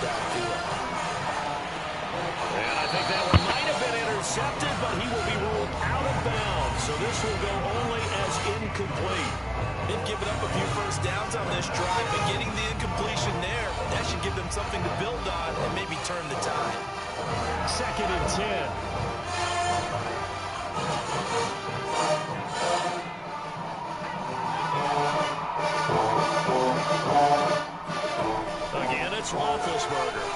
downfield. And I think that one might have been intercepted, but he will be ruled out of bounds. So this will go only as incomplete. They've given up a few first downs on this drive, but getting the incompletion there, that should give them something to build on and maybe turn the tide. 2nd and 10. Again, it's Roethlisberger.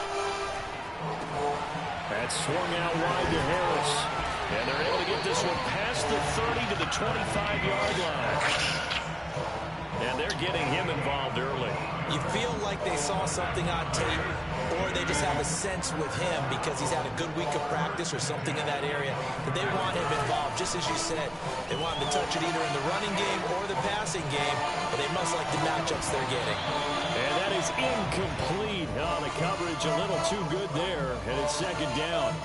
That's swung out wide to Harris. And they're able to get this one past the 30 to the 25-yard line. And they're getting him involved early. You feel like they saw something on tape, or they just have a sense with him because he's had a good week of practice or something in that area that they want him involved. Just as you said, they want him to touch it either in the running game or the passing game, but they must like the matchups they're getting. And that is incomplete. Oh, the coverage a little too good there, and it's 2nd down.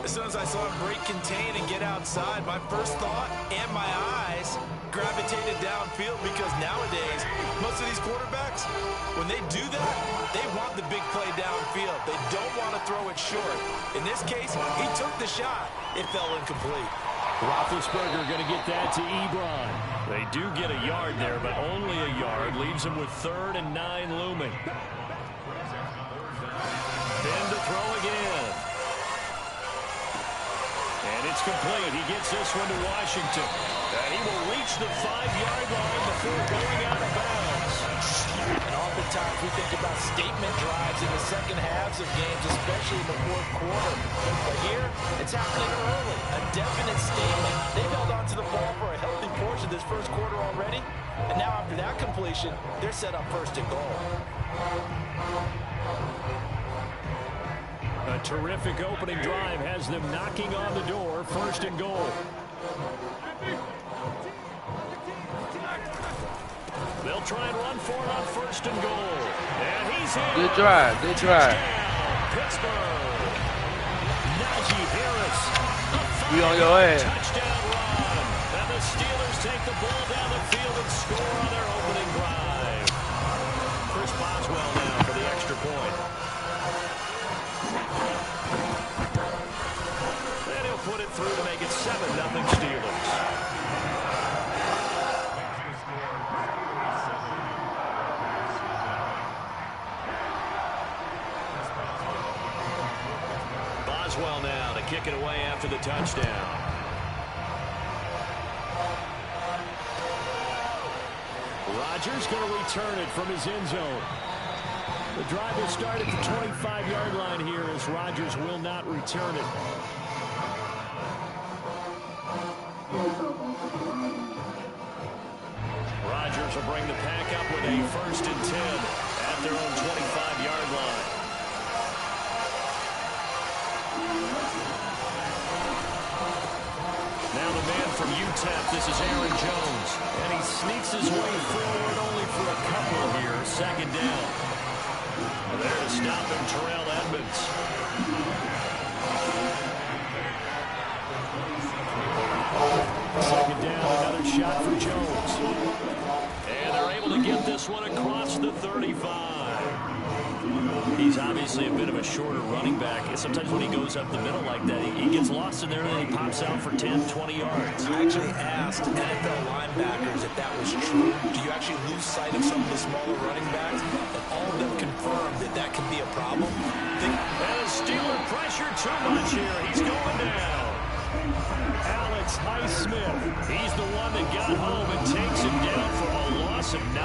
As soon as I saw him break contain and get outside, my first thought and my eyes gravitated downfield because nowadays, most of these quarterbacks, when they do that, they want the big play downfield. They don't want to throw it short. In this case, he took the shot. It fell incomplete. Roethlisberger going to get that to Ebron. They do get a yard there, but only a yard. Leaves him with 3rd and 9 looming. Then to throw again. And it's complete. He gets this one to Washington. And he will reach the 5-yard line before going out of bounds. And oftentimes we think about statement drives in the second halves of games, especially in the 4th quarter. But here, it's happening early. A definite statement. They've held on to the ball for a healthy portion of this 1st quarter already. And now after that completion, they're set up 1st and goal. A terrific opening drive has them knocking on the door. 1st and goal. They'll try and run for it on 1st and goal. And he's in. Good drive. Good drive. Pittsburgh. Najee Harris. We on your ass. Touchdown run. And the Steelers take the ball down the field and score on their opening drive. Chris Boswell now for the extra point. And he'll put it through to make it 7-0 Steelers. Boswell now to kick it away after the touchdown. Rodgers going to return it from his end zone. The drive will start at the 25-yard line here as Rodgers will not return it. Rodgers will bring the pack up with a 1st and 10 at their own 25-yard line. Now the man from UTEP, this is Aaron Jones. And he sneaks his way forward only for a couple here. 2nd down. And there to stop him, Terrell Edmonds. 2nd down, another shot for Jones. And they're able to get this one across the 35. He's obviously a bit of a shorter running back. Sometimes when he goes up the middle like that, he gets lost in there and then he pops out for 10, 20 yards. I actually asked NFL linebackers if that was true. Do you actually lose sight of some of the smaller running backs? And all of them confirmed that that can be a problem. And Steeler pressure too much here. He's going down. Alex Highsmith. He's the one that got home and takes him down for a loss of 9.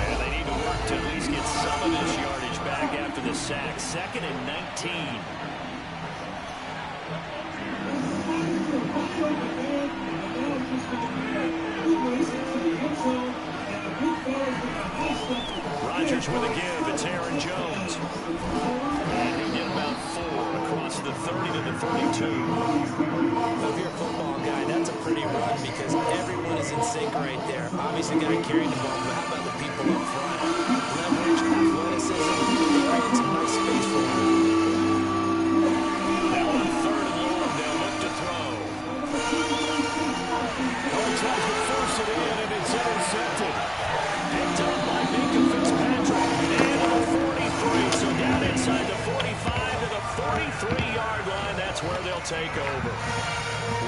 And they need to work to at least get some of this yardage back after the sack. 2nd and 19. Rodgers with a give. It's Aaron Jones. And he did about 4 across the 30 to the 32. Well, if you're a football guy, that's a pretty run because everyone is in sync right there. Obviously, got to carry the ball, but how about the people up front? Leverage, athleticism, they create some nice space for him. Now on 3rd and long, they'll look to throw. 33-yard line. That's where they'll take over.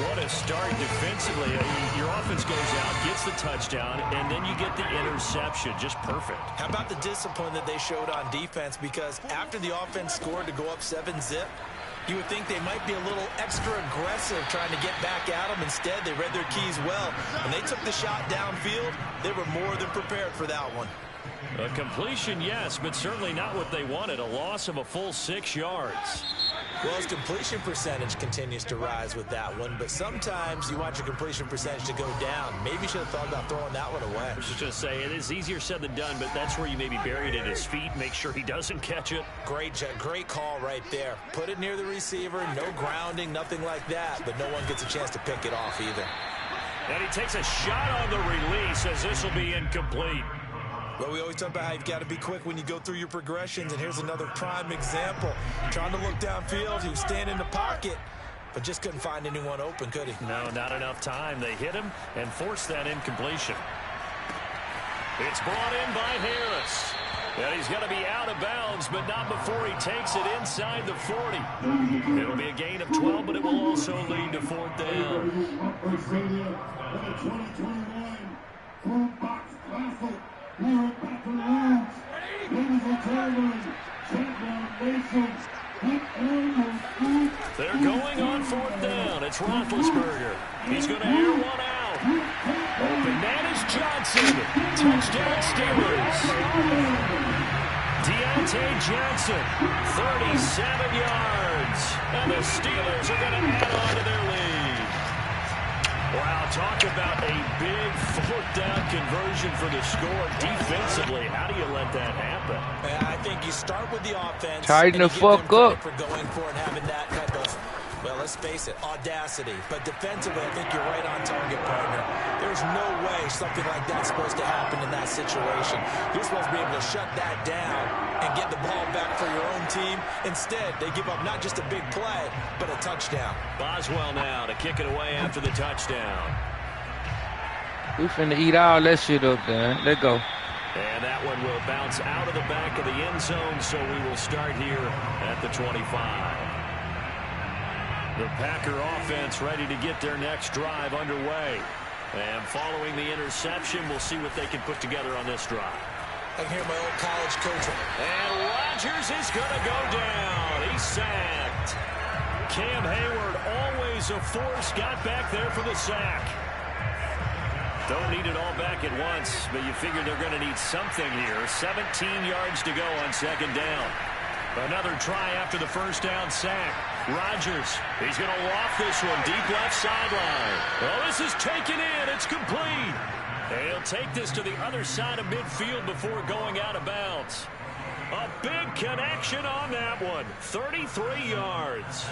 What a start defensively. Your offense goes out, gets the touchdown, and then you get the interception. Just perfect. How about the discipline that they showed on defense? Because after the offense scored to go up 7-zip, you would think they might be a little extra aggressive trying to get back at them. Instead, they read their keys well. When they took the shot downfield, they were more than prepared for that one. A completion, yes, but certainly not what they wanted. A loss of a full 6 yards. Well, his completion percentage continues to rise with that one, but sometimes you want your completion percentage to go down. Maybe you should have thought about throwing that one away. I was just going to say, it is easier said than done, but that's where you maybe bury it at his feet, make sure he doesn't catch it. Great call right there. Put it near the receiver, no grounding, nothing like that, but no one gets a chance to pick it off either. And he takes a shot on the release as this will be incomplete. Well, we always talk about how you've got to be quick when you go through your progressions, and here's another prime example. Trying to look downfield, he was standing in the pocket, but just couldn't find anyone open, could he? No, not enough time. They hit him and forced that incompletion. It's brought in by Harris. And he's going to be out of bounds, but not before he takes it inside the 40. It'll be a gain of 12, but it will also lead to 4th down. They're going on 4th down. It's Roethlisberger. He's going to air one out. Open man is Johnson. Touchdown Steelers. Deontay Johnson, 37 yards. And the Steelers are going to add on to their lead. Wow, talk about a big 4th down conversion for the score defensively. How do you let that happen? I think you start with the offense. Tighten the fuck up. For going for it and having that type of, well, let's face it, audacity. But defensively, I think you're right on target, partner. There's no way something like that's supposed to happen in that situation. You're supposed to be able to shut that down and get the ball back for your own team. Instead, they give up not just a big play, but a touchdown. Boswell now to kick it away after the touchdown. We finna eat all that shit up there. Let go. And that one will bounce out of the back of the end zone, so we will start here at the 25. The Packer offense ready to get their next drive underway. And following the interception, we'll see what they can put together on this drive. I can hear my old college coach. And Rodgers is going to go down. He's sacked. Cam Hayward, always a force, got back there for the sack. Don't need it all back at once, but you figure they're going to need something here. 17 yards to go on 2nd down. Another try after the 1st down sack. Rodgers, he's going to loft this one deep left sideline. Well, this is taken in. It's complete. And he'll take this to the other side of midfield before going out of bounds. A big connection on that one. 33 yards.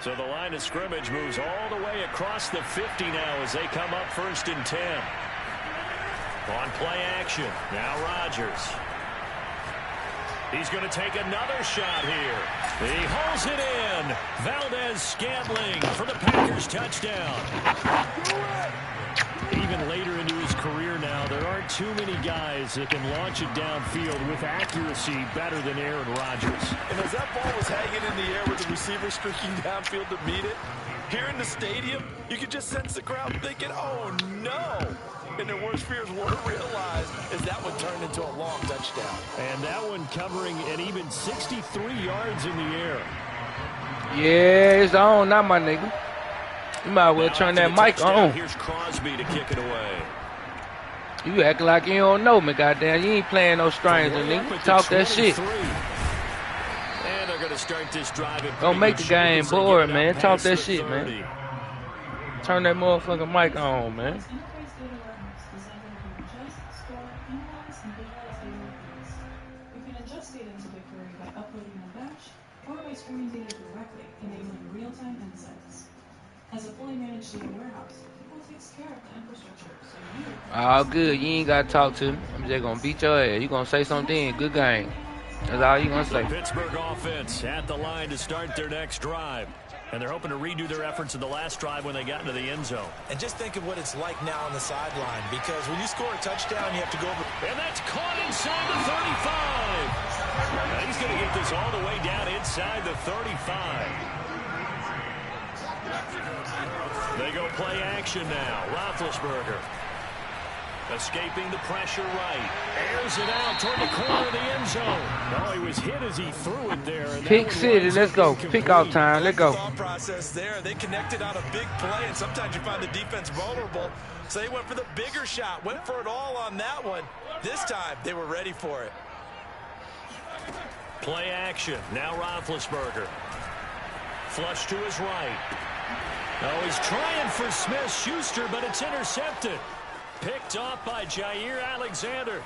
So the line of scrimmage moves all the way across the 50 now as they come up 1st and 10. On play action, now Rodgers. He's going to take another shot here. He hauls it in. Valdez-Scantling for the Packers touchdown. Even later into his career now, there aren't too many guys that can launch it downfield with accuracy better than Aaron Rodgers. And as that ball was hanging in the air with the receiver streaking downfield to meet it, here in the stadium, you could just sense the crowd thinking, oh, no. And their worst fears weren't realized as that one turned into a long touchdown. And that one covering an even 63 yards in the air. Yeah, it's on now, my nigga. You might well turn that mic on. Here's Crosby to kick it away. You acting like you don't know me, goddamn. You ain't playing no stranger, nigga. Talk that shit. And they're going to start this drive. Don't make the game boring, man. Talk that shit, man. Turn that motherfucking mic on, man. As a fully managed data warehouse, Google takes care of the infrastructure, so you... All good. You ain't got to talk to me. I'm just going to beat your ass. You going to say something. Good game. That's all you going to say. The Pittsburgh offense at the line to start their next drive. And they're hoping to redo their efforts in the last drive when they got into the end zone. And just think of what it's like now on the sideline, because when you score a touchdown, you have to go over. And that's caught inside the 35. And he's going to get this all the way down inside the 35. They go play action now. Roethlisberger escaping the pressure right. Airs it out toward the corner of the end zone. No, he was hit as he threw it there. Pick city, let's go. Pick off time, let's go. Thought process there. They connected on a big play, and sometimes you find the defense vulnerable. So they went for the bigger shot, went for it all on that one. This time, they were ready for it. Play action. Now Roethlisberger. Flush to his right. Oh, he's trying for Smith-Schuster, but it's intercepted. Picked off by Jair Alexander.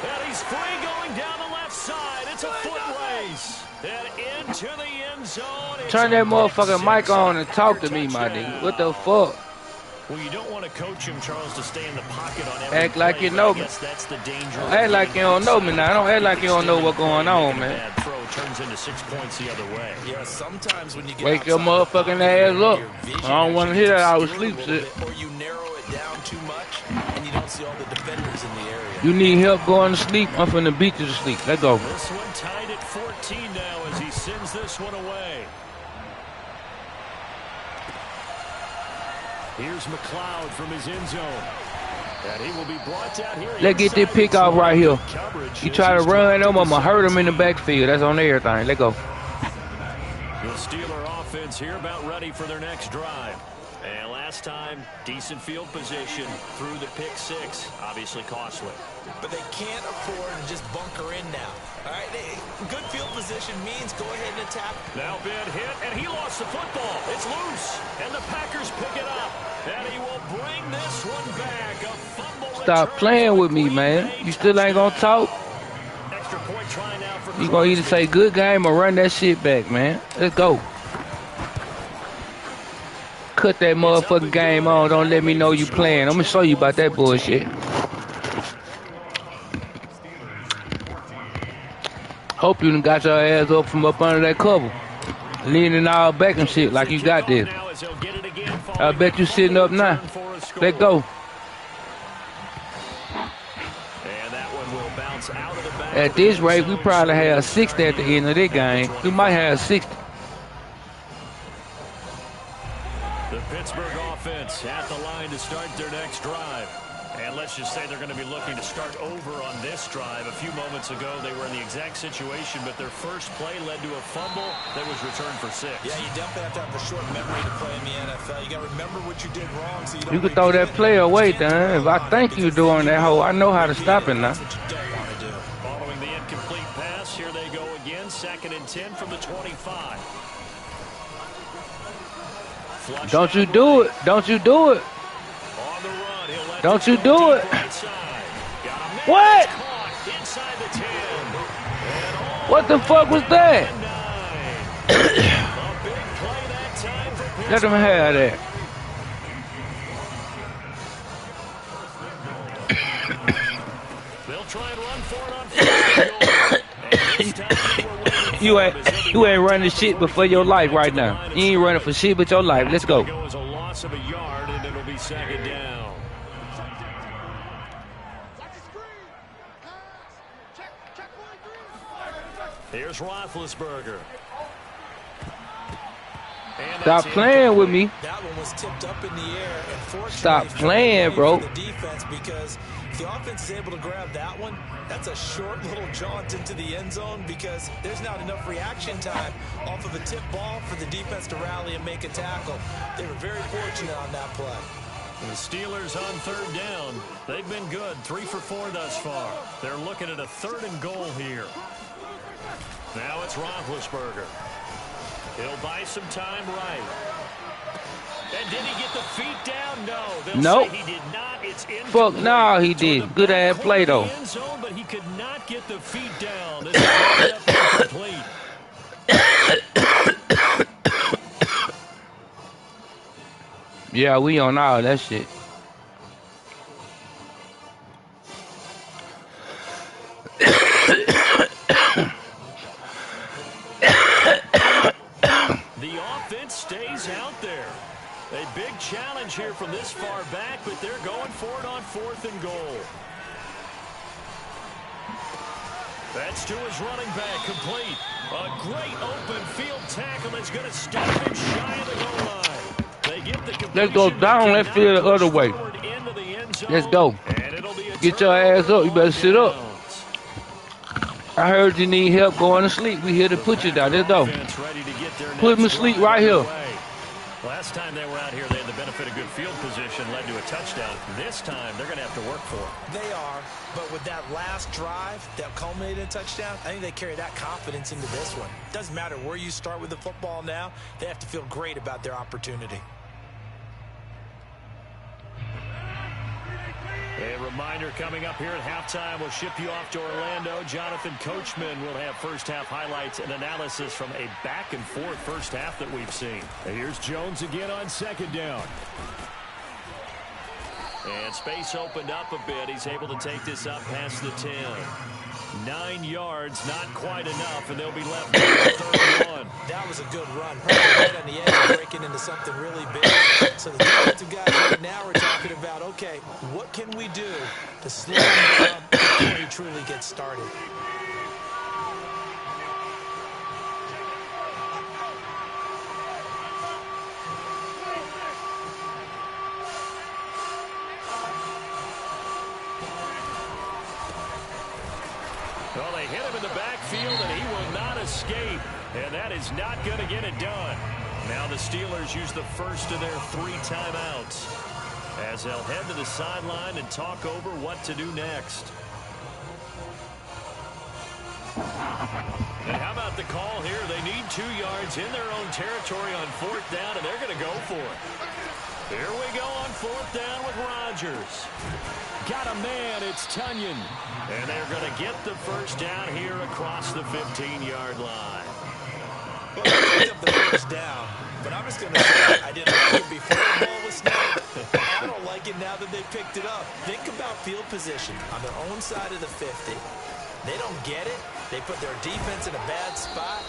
And he's free going down the left side. It's a foot race. And into the end zone. Turn that motherfucking mic on and talk to me, my nigga. What the fuck? Well, you don't want to coach him, Charles, to stay in the pocket on every Act like play, you know me. that's the danger. Act like you don't know me now. Don't act like you don't know what's going on, man. Bad throw turns into 6 points the other way. Yeah, sometimes when you get Wake your motherfucking ass up. I don't want to hear that out of sleep shit. Or you narrow it down too much, and you don't see all the defenders in the area. You need help going to sleep? I'm finna beat you to sleep. Let's go. This one tied at 14 now as he sends this one away. Here's McLeod from his end zone. And he will be brought down here. Let's get this pick off right here. You try to run him, I'm going to hurt him in the backfield. That's on everything. Let's go. The Steeler offense here about ready for their next drive. And last time, decent field position through the pick six. Obviously costly. But they can't afford to just bunker in now. All right, good field position means go ahead and attack. Now Ben hit, and he lost the football. It's loose, and the Packers pick it up. And he will bring this one back. A fumble. Stop playing with me, man. You still ain't going to talk? Extra point try now for You going to either say good game or run that shit back, man. Let's go. Cut that motherfucking game on. Don't let me know you playing. I'm going to show you about that bullshit. Hope you done got your ass up from up under that cover. Leaning all back and shit like you got this. I bet you sitting up now. Let go. At this rate, we probably have 60 at the end of this game. We might have 60. The Pittsburgh offense at the line to start their next drive. And let's just say they're going to be looking to start over on this drive. A few moments ago, they were in the exact situation, but their first play led to a fumble that was returned for 6. Yeah, you definitely have to have a short memory to play in the NFL. You got to remember what you did wrong so you don't. You can throw that play away, Dan. If I think you're doing that hole, I know how to stop it now. That's what you don't want to do. Following the incomplete pass, here they go again. 2nd and 10 from the 25. Don't you do it. Don't you do it. Don't you do it. What? What the fuck was that? Let them have that. They'll try and run for it on You ain't running shit but for your life right now. You ain't running for shit but your life. Let's go. It was a loss of a yard, and it'll be 2nd down. Here's Roethlisberger. Stop playing with me. That one was tipped up in the air. And stop playing, bro. The defense, because if the offense is able to grab that one, that's a short little jaunt into the end zone because there's not enough reaction time off of a tip ball for the defense to rally and make a tackle. They were very fortunate on that play. The Steelers on 3rd down. They've been good, 3 for 4 thus far. They're looking at a 3rd and goal here. Now it's Roethlisberger. He'll buy some time right. And did he get the feet down? No. Nope. Say he did not. It's fuck no, he did. Good ass play though. End zone, but he could not get the feet down. This is incomplete. Yeah, we on all that shit. The offense stays out there. A big challenge here from this far back, but they're going for it on 4th and goal. That's to his running back, complete. A great open field tackle is going to stop him shy of the goal line. They get the completion. Let's go down. Let's feel the other way. Let's go. Get your ass up. You better sit up. I heard you need help going to sleep. We here to put you down. Let's go. Put me to sleep right here. Last time they were out here, they had the benefit of good field position, led to a touchdown. This time, they're going to have to work for it. They are, but with that last drive that culminated in a touchdown, I think they carry that confidence into this one. Doesn't matter where you start with the football now, they have to feel great about their opportunity. A reminder coming up here at halftime, we'll ship you off to Orlando. Jonathan Coachman will have first-half highlights and analysis from a back-and-forth first half that we've seen. And here's Jones again on second down. And space opened up a bit. He's able to take this up past the 10. 9 yards, not quite enough, and they'll be left with third and 1. That was a good run. Probably right on the edge of breaking into something really big. So the defensive guys right now are talking about, okay, what can we do to slow him down before he truly gets started? Well, they hit him in the backfield, and he will not escape. And that is not going to get it done. Now the Steelers use the first of their 3 timeouts as they'll head to the sideline and talk over what to do next. And how about the call here? They need 2 yards in their own territory on 4th down, and they're going to go for it. Here we go on 4th down with Rodgers. Got a man, it's Tunyon. And they're going to get the first down here across the 15-yard line. Well, they picked up the first down, but I'm just going to say I didn't like it before the ball was snapped. I don't like it now that they picked it up. Think about field position on their own side of the 50. They don't get it. They put their defense in a bad spot.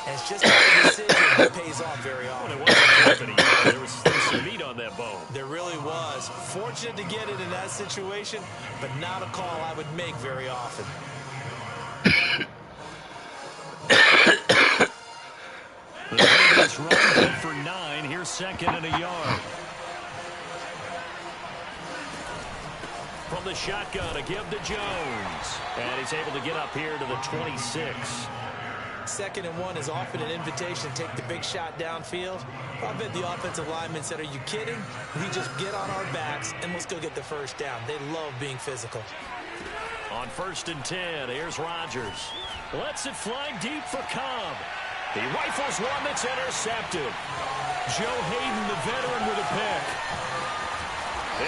And it's just not a decision that pays off very often. Well, it wasn't there was some meat on that bone. There really was. Fortunate to get it in that situation, but not a call I would make very often. The previous run good for 9. Here's 2nd and a yard. From the shotgun, a give to Jones. And he's able to get up here to the 26. 2nd and 1 is often an invitation to take the big shot downfield. I bet the offensive lineman said, are you kidding? We just get on our backs and let's go get the first down. They love being physical. On 1st and 10, here's Rodgers. Lets it fly deep for Cobb. He rifles one that's intercepted. Joe Hayden, the veteran, with a pick.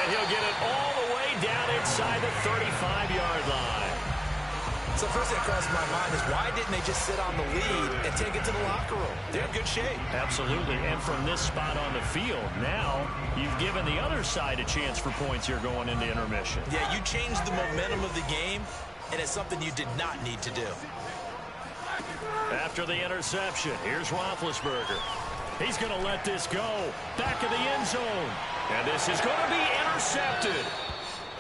And he'll get it all the way down inside the 35-yard line. So first thing that crossed my mind is why didn't they just sit on the lead and take it to the locker room? They're in good shape. Absolutely. And from this spot on the field, now you've given the other side a chance for points here going into intermission. Yeah, you changed the momentum of the game, and it's something you did not need to do. After the interception, here's Roethlisberger. He's going to let this go. Back of the end zone. And this is going to be intercepted.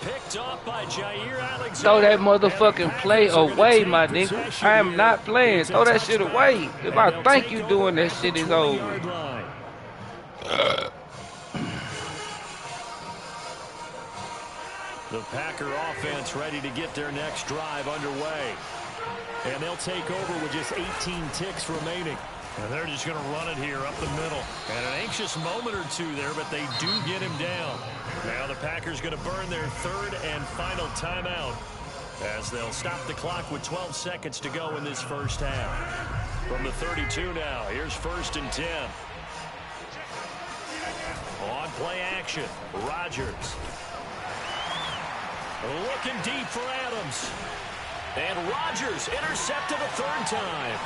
Picked off by Jair Alexander. Throw that motherfucking play away, my nigga. I am not playing. Throw that shit away. If I think you doing that shit, is over. The Packer offense ready to get their next drive underway. And they'll take over with just 18 ticks remaining. And they're just going to run it here up the middle. And an anxious moment or two there, but they do get him down. Now the Packers going to burn their 3rd and final timeout as they'll stop the clock with 12 seconds to go in this first half. From the 32 now, here's 1st and 10. On play action, Rodgers. Looking deep for Adams. And Rodgers intercepted a 3rd time.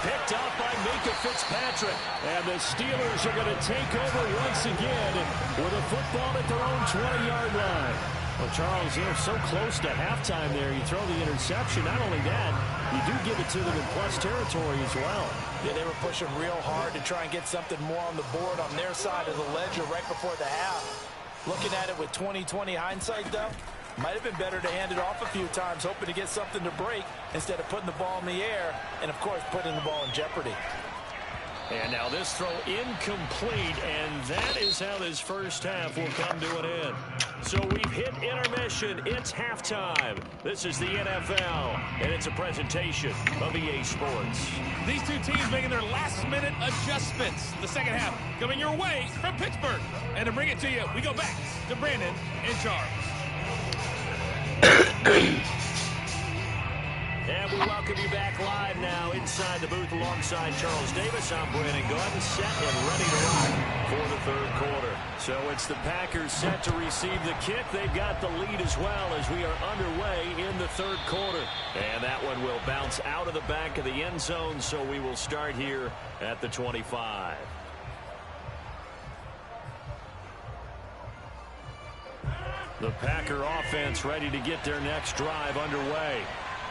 Picked up by Minka Fitzpatrick. And the Steelers are going to take over once again with a football at their own 20-yard line. Well, Charles, you're so close to halftime there. You throw the interception. Not only that, you do give it to them in plus territory as well. Yeah, they were pushing real hard to try and get something more on the board on their side of the ledger right before the half. Looking at it with 20/20 hindsight, though, Might have been better to hand it off a few times, hoping to get something to break instead of putting the ball in the air and, of course, putting the ball in jeopardy. And now this throw incomplete, and that is how this first half will come to an end. So we've hit intermission. It's halftime. This is the NFL, and it's a presentation of EA Sports. These two teams making their last-minute adjustments. The second half coming your way from Pittsburgh. And to bring it to you, we go back to Brandon and Charles. And we welcome you back live now inside the booth alongside Charles Davis. I'm Brandon Gordon, set and ready to rock for the third quarter. So it's the Packers set to receive the kick. They've got the lead as well as we are underway in the third quarter. And that one will bounce out of the back of the end zone, so we will start here at the 25. The Packer offense ready to get their next drive underway.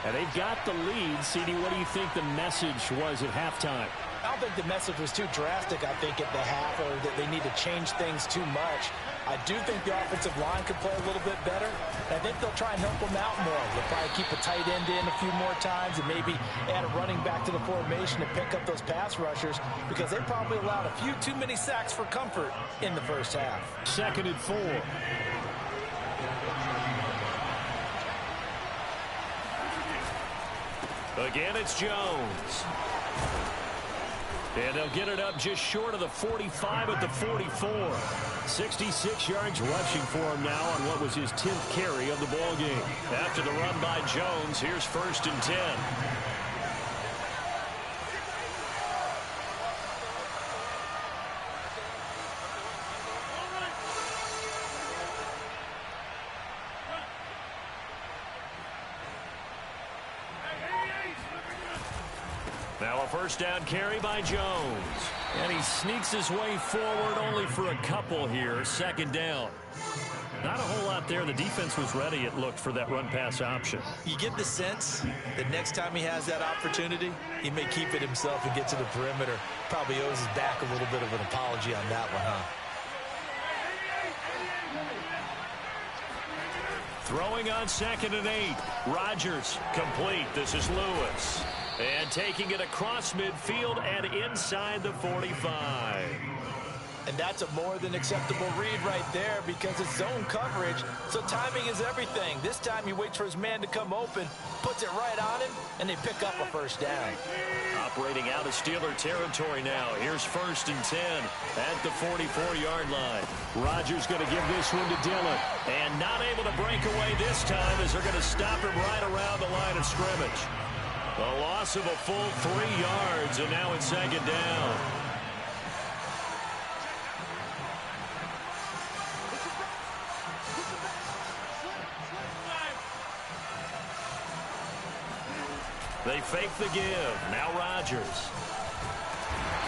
And they've got the lead. CD, what do you think the message was at halftime? I don't think the message was too drastic, I think, at the half, or that they need to change things too much. I do think the offensive line could play a little bit better. I think they'll try and help them out more. They'll probably keep a tight end in a few more times and maybe add a running back to the formation to pick up those pass rushers, because they probably allowed a few too many sacks for comfort in the first half. 2nd and 4. Again, it's Jones. And they'll get it up just short of the 45 at the 44. 66 yards rushing for him now on what was his 10th carry of the ball game. After the run by Jones, here's 1st and 10. Now a first down carry by Jones. And he sneaks his way forward only for a couple here. 2nd down. Not a whole lot there. The defense was ready, it looked, for that run-pass option. You get the sense that next time he has that opportunity, he may keep it himself and get to the perimeter. Probably owes his back a little bit of an apology on that one, huh? Throwing on 2nd and 8. Rodgers complete. This is Lewis. And taking it across midfield and inside the 45. And that's a more than acceptable read right there, because it's zone coverage, so timing is everything. This time he waits for his man to come open, puts it right on him, and they pick up a first down. Operating out of Steeler territory now. Here's 1st and 10 at the 44-yard line. Rodgers going to give this one to Dillon. And not able to break away this time as they're going to stop him right around the line of scrimmage. A loss of a full 3 yards, and now it's 2nd down. They fake the give. Now Rodgers.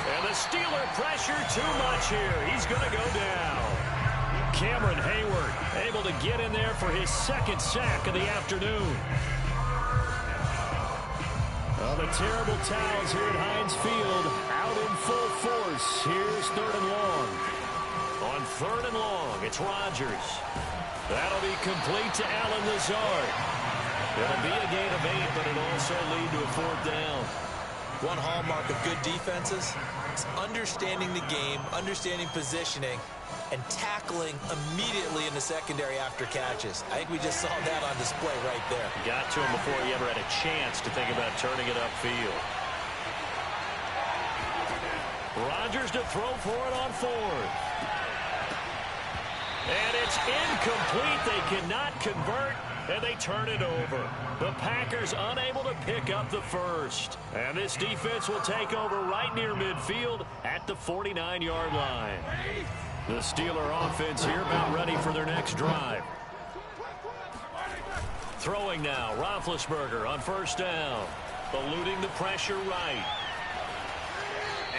And the Steeler pressure too much here. He's going to go down. Cameron Hayward able to get in there for his 2nd sack of the afternoon. Well, the terrible towels here at Heinz Field out in full force. Here's 3rd and long. On 3rd and long, it's Rodgers. That'll be complete to Allen Lazard. It'll be a gain of 8, but it'll also lead to a 4th down. One hallmark of good defenses is understanding the game, understanding positioning, and tackling immediately in the secondary after catches. I think we just saw that on display right there. Got to him before he ever had a chance to think about turning it upfield. Rodgers to throw for it on 4th. And it's incomplete. They cannot convert, and they turn it over. The Packers unable to pick up the first. And this defense will take over right near midfield at the 49-yard line. The Steeler offense here about ready for their next drive. Throwing now, Roethlisberger on 1st down. Eluding the pressure right.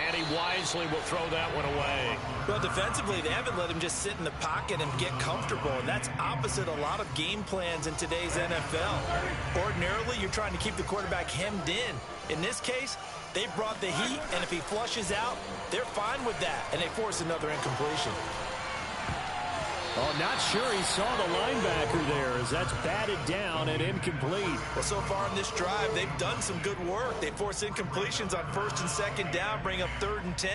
And he wisely will throw that one away. Well, defensively, they haven't let him just sit in the pocket and get comfortable, and that's opposite a lot of game plans in today's NFL. Ordinarily, you're trying to keep the quarterback hemmed in. In this case, they brought the heat, and if he flushes out, they're fine with that, and they force another incompletion. Oh, not sure he saw the linebacker there as that's batted down and incomplete. Well, so far in this drive, they've done some good work. They force incompletions on 1st and 2nd down, bring up 3rd and 10.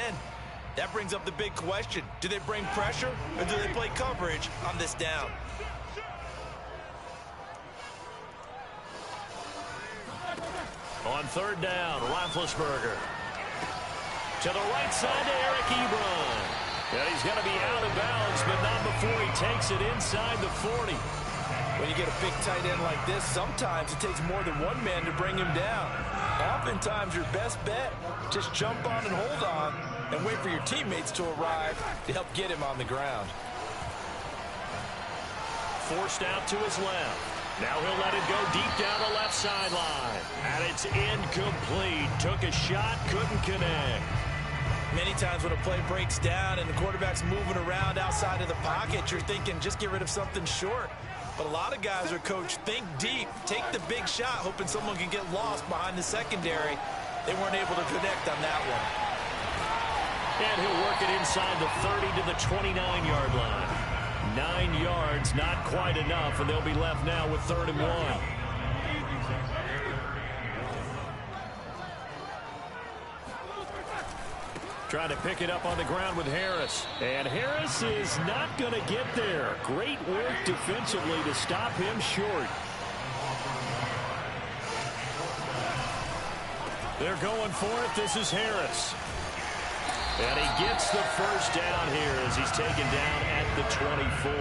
That brings up the big question. Do they bring pressure or do they play coverage on this down? On 3rd down, Roethlisberger. To the right side to Eric Ebron. And he's going to be out of bounds, but not before he takes it inside the 40. When you get a big tight end like this, sometimes it takes more than one man to bring him down. Oftentimes, your best bet, just jump on and hold on and wait for your teammates to arrive to help get him on the ground. Forced out to his left. Now he'll let it go deep down the left sideline. And it's incomplete. Took a shot, couldn't connect. Many times when a play breaks down and the quarterback's moving around outside of the pocket, you're thinking just get rid of something short. But a lot of guys are coached, think deep, take the big shot, hoping someone can get lost behind the secondary. They weren't able to connect on that one. And he'll work it inside the 30 to the 29-yard line. 9 yards, not quite enough, and they'll be left now with 3rd and 1. Trying to pick it up on the ground with Harris. And Harris is not going to get there. Great work defensively to stop him short. They're going for it. This is Harris. And he gets the first down here as he's taken down at the 24.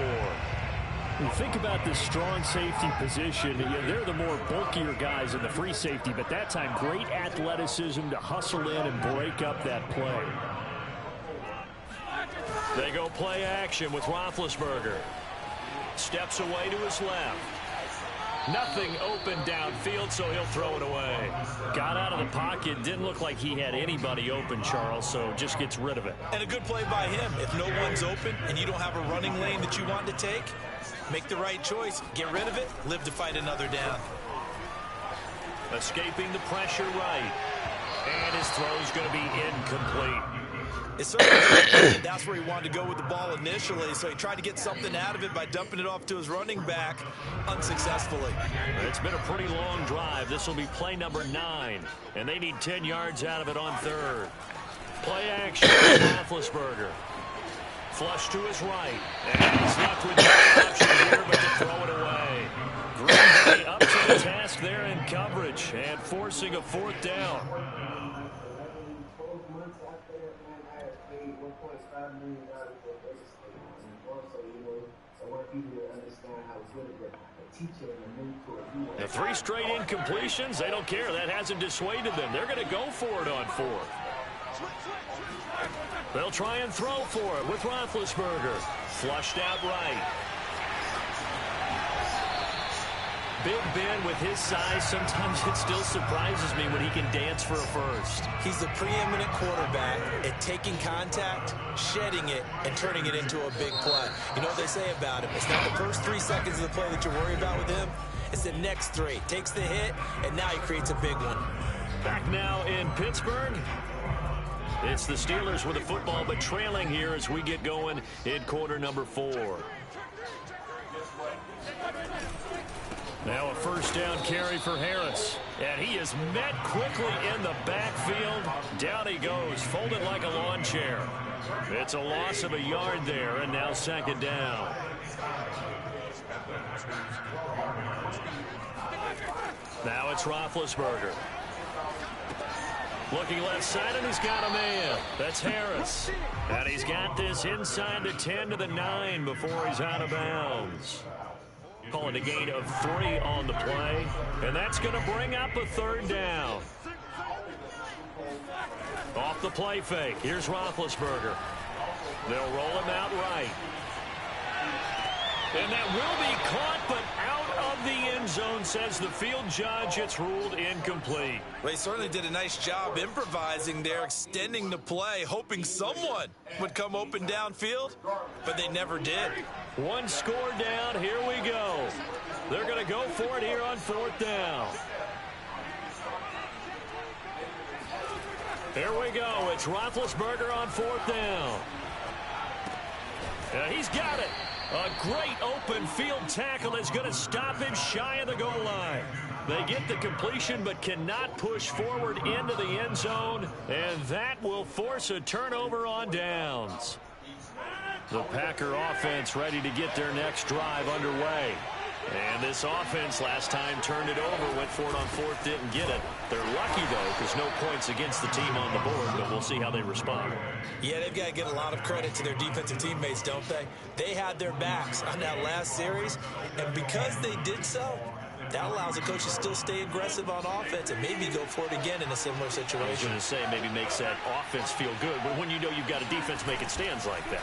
You think about this strong safety position. They're the more bulkier guys in the free safety, but that time great athleticism to hustle in and break up that play. They go play action with Roethlisberger. Steps away to his left. Nothing open downfield, so he'll throw it away. Got out of the pocket. Didn't look like he had anybody open, Charles, so just gets rid of it. And a good play by him. If no one's open and you don't have a running lane that you want to take, make the right choice. Get rid of it. Live to fight another down. Escaping the pressure right. And his throw's going to be incomplete. It certainly that's where he wanted to go with the ball initially, so he tried to get something out of it by dumping it off to his running back unsuccessfully. It's been a pretty long drive. This will be play number 9, and they need 10 yards out of it on 3rd. Play action with Roethlisberger. Flush to his right, and he's left with no option here but to throw it away. Green Bay up to the task there in coverage and forcing a 4th down. The 3 straight incompletions, they don't care. That hasn't dissuaded them. They're going to go for it on 4th. They'll try and throw for it with Roethlisberger. Flushed out right. Big Ben with his size, sometimes it still surprises me when he can dance for a first. He's the preeminent quarterback at taking contact, shedding it, and turning it into a big play. You know what they say about him? It's not the first 3 seconds of the play that you worry about with him. It's the next 3. Takes the hit, and now he creates a big one. Back now in Pittsburgh. It's the Steelers with the football, but trailing here as we get going in quarter number 4. Now a first down carry for Harris. And he is met quickly in the backfield. Down he goes, folded like a lawn chair. It's a loss of a yard there, and now 2nd down. Now it's Roethlisberger. Looking left side, and he's got a man. That's Harris. And he's got this inside the 10 to the 9 before he's out of bounds. Calling a gain of 3 on the play. And that's going to bring up a 3rd down. Off the play fake. Here's Roethlisberger. They'll roll him out right. And that will be caught, but out of the end zone, says the field judge. It's ruled incomplete. They certainly did a nice job improvising there, extending the play, hoping someone would come open downfield, but they never did. 1 score down. Here we go. They're going to go for it here on 4th down. Here we go. It's Roethlisberger on 4th down. And he's got it. A great open field tackle is going to stop him shy of the goal line. They get the completion but cannot push forward into the end zone, and that will force a turnover on downs. The Packer offense ready to get their next drive underway. And this offense last time turned it over, went for it on fourth, didn't get it. They're lucky, though, because no points against the team on the board, but we'll see how they respond. Yeah, they've got to give a lot of credit to their defensive teammates, don't they? They had their backs on that last series, and because they did so, that allows the coach to still stay aggressive on offense and maybe go for it again in a similar situation. I was going to say maybe makes that offense feel good, but when you know you've got a defense making stands like that.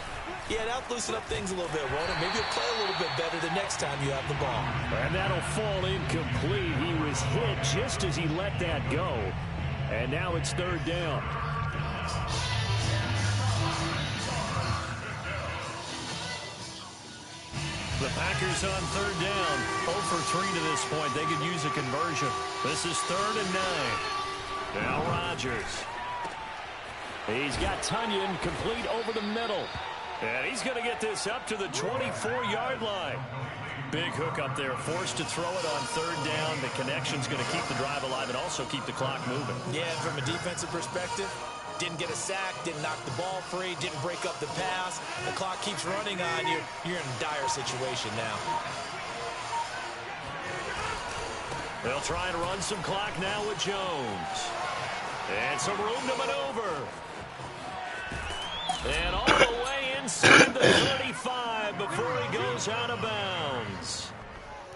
Yeah, that'll loosen up things a little bit, won't it? Maybe you'll play a little bit better the next time you have the ball. And that'll fall incomplete. He was hit just as he let that go. And now it's third down. The Packers on third down. 0 for 3 to this point. They could use a conversion. This is 3rd and 9. Now Rodgers. He's got Tunyon complete over the middle. And he's going to get this up to the 24-yard line. Big hook up there, forced to throw it on third down. The connection's going to keep the drive alive and also keep the clock moving. Yeah, and from a defensive perspective, didn't get a sack, didn't knock the ball free, didn't break up the pass. The clock keeps running on you. You're in a dire situation now. They'll try and run some clock now with Jones. And some room to maneuver. And all the way inside the 35 before he goes out of bounds.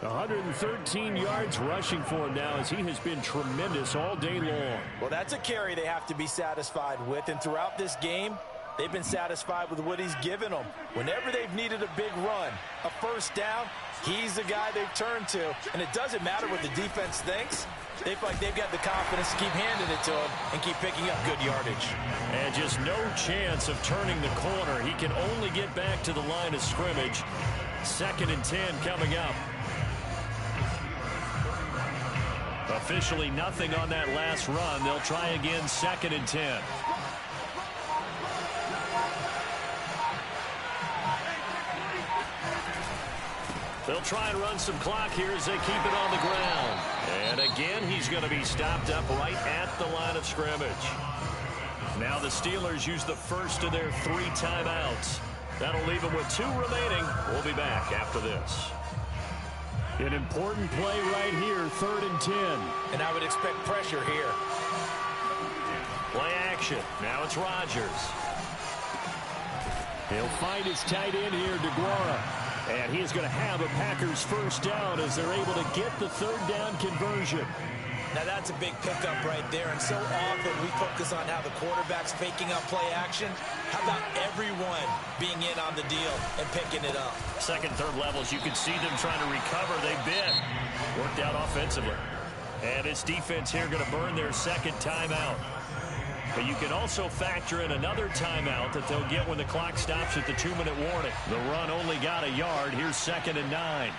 113 yards rushing for him now as he has been tremendous all day long. Well, that's a carry they have to be satisfied with. And throughout this game, they've been satisfied with what he's given them. Whenever they've needed a big run, a first down, he's the guy they've turned to. And it doesn't matter what the defense thinks. They feel like they've got the confidence to keep handing it to him and keep picking up good yardage. And just no chance of turning the corner. He can only get back to the line of scrimmage. 2nd and 10 coming up. Officially nothing on that last run. They'll try again 2nd and 10. They'll try and run some clock here as they keep it on the ground. And again, he's going to be stopped up right at the line of scrimmage. Now the Steelers use the first of their 3 timeouts. That'll leave them with 2 remaining. We'll be back after this. An important play right here, 3rd and 10. And I would expect pressure here. Play action. Now it's Rodgers. He'll find his tight end here, DeGuara. And he is going to have a Packers first down as they're able to get the 3rd down conversion. Now that's a big pickup right there, and so often we focus on how the quarterback's faking up play action. How about everyone being in on the deal and picking it up? 2nd, 3rd levels, you can see them trying to recover. They bit. Worked out offensively. And this defense here going to burn their 2nd timeout. But you can also factor in another timeout that they'll get when the clock stops at the 2-minute warning. The run only got a yard. Here's 2nd and 9.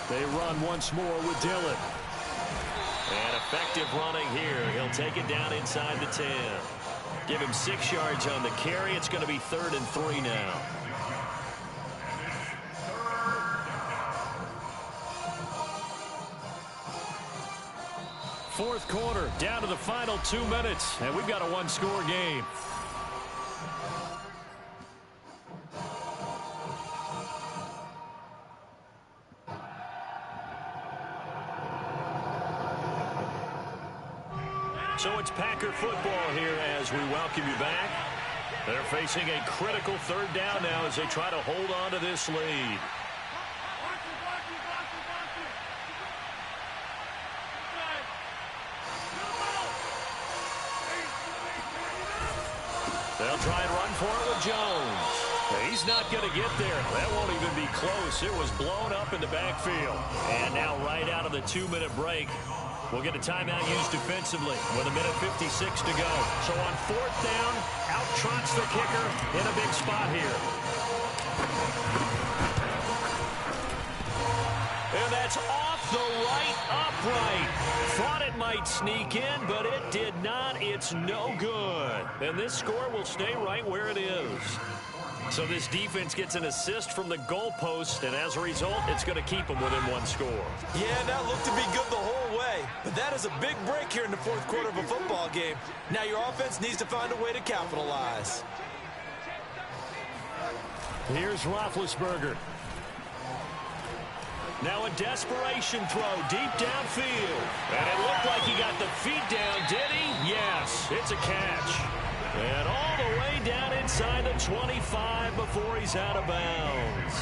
They run once more with Dillon. And effective running here. He'll take it down inside the 10. Give him 6 yards on the carry. It's going to be 3rd and 3 now. Fourth quarter, down to the final 2 minutes, and we've got a 1-score game. So it's Packer football here as we welcome you back. They're facing a critical 3rd down now as they try to hold on to this lead. They'll try and run for it with Jones. He's not going to get there. That won't even be close. It was blown up in the backfield. And now right out of the 2-minute break, we'll get a timeout used defensively with 1:56 to go. So on 4th down, out trots the kicker in a big spot here. And that's off the right upright. Thought it might sneak in, but it did not. It's no good. And this score will stay right where it is. So this defense gets an assist from the goalpost, and as a result, it's going to keep them within one score. Yeah, that looked to be good the whole way. But that is a big break here in the fourth quarter of a football game. Now your offense needs to find a way to capitalize. Here's Roethlisberger. Now a desperation throw deep downfield. And it looked like he got the feet down, did he? Yes, it's a catch. And all the way down inside the 25 before he's out of bounds.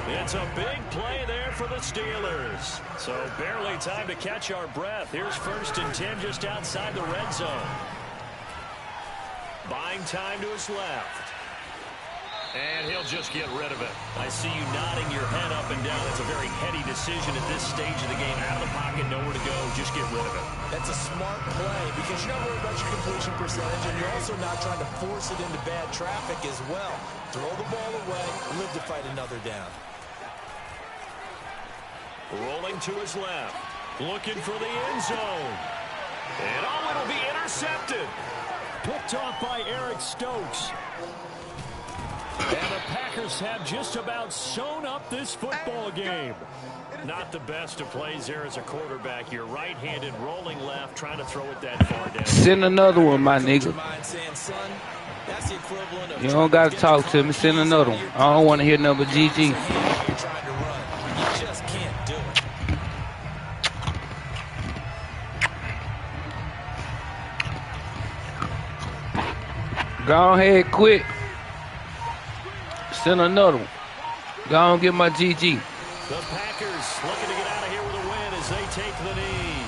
It's a big play there for the Steelers. So barely time to catch our breath. Here's 1st and 10 just outside the red zone. Buying time to his left. And he'll just get rid of it. I see you nodding your head up and down. It's a very heady decision at this stage of the game. Out of the pocket, nowhere to go. Just get rid of it. That's a smart play because you're not worried about your completion percentage, and you're also not trying to force it into bad traffic as well. Throw the ball away, live to fight another down. Rolling to his left. Looking for the end zone. And it'll be intercepted. Picked off by Eric Stokes. And the Packers have just about sewn up this football game. Not the best of plays there as a quarterback. You're right-handed, rolling left, trying to throw it that far down. Send another one, my nigga. You don't got to talk to me. Send another one. I don't want to hear number GG. Go ahead, quick. Send another one. Go on, get my GG. The Packers looking to get out of here with a win as they take the knee.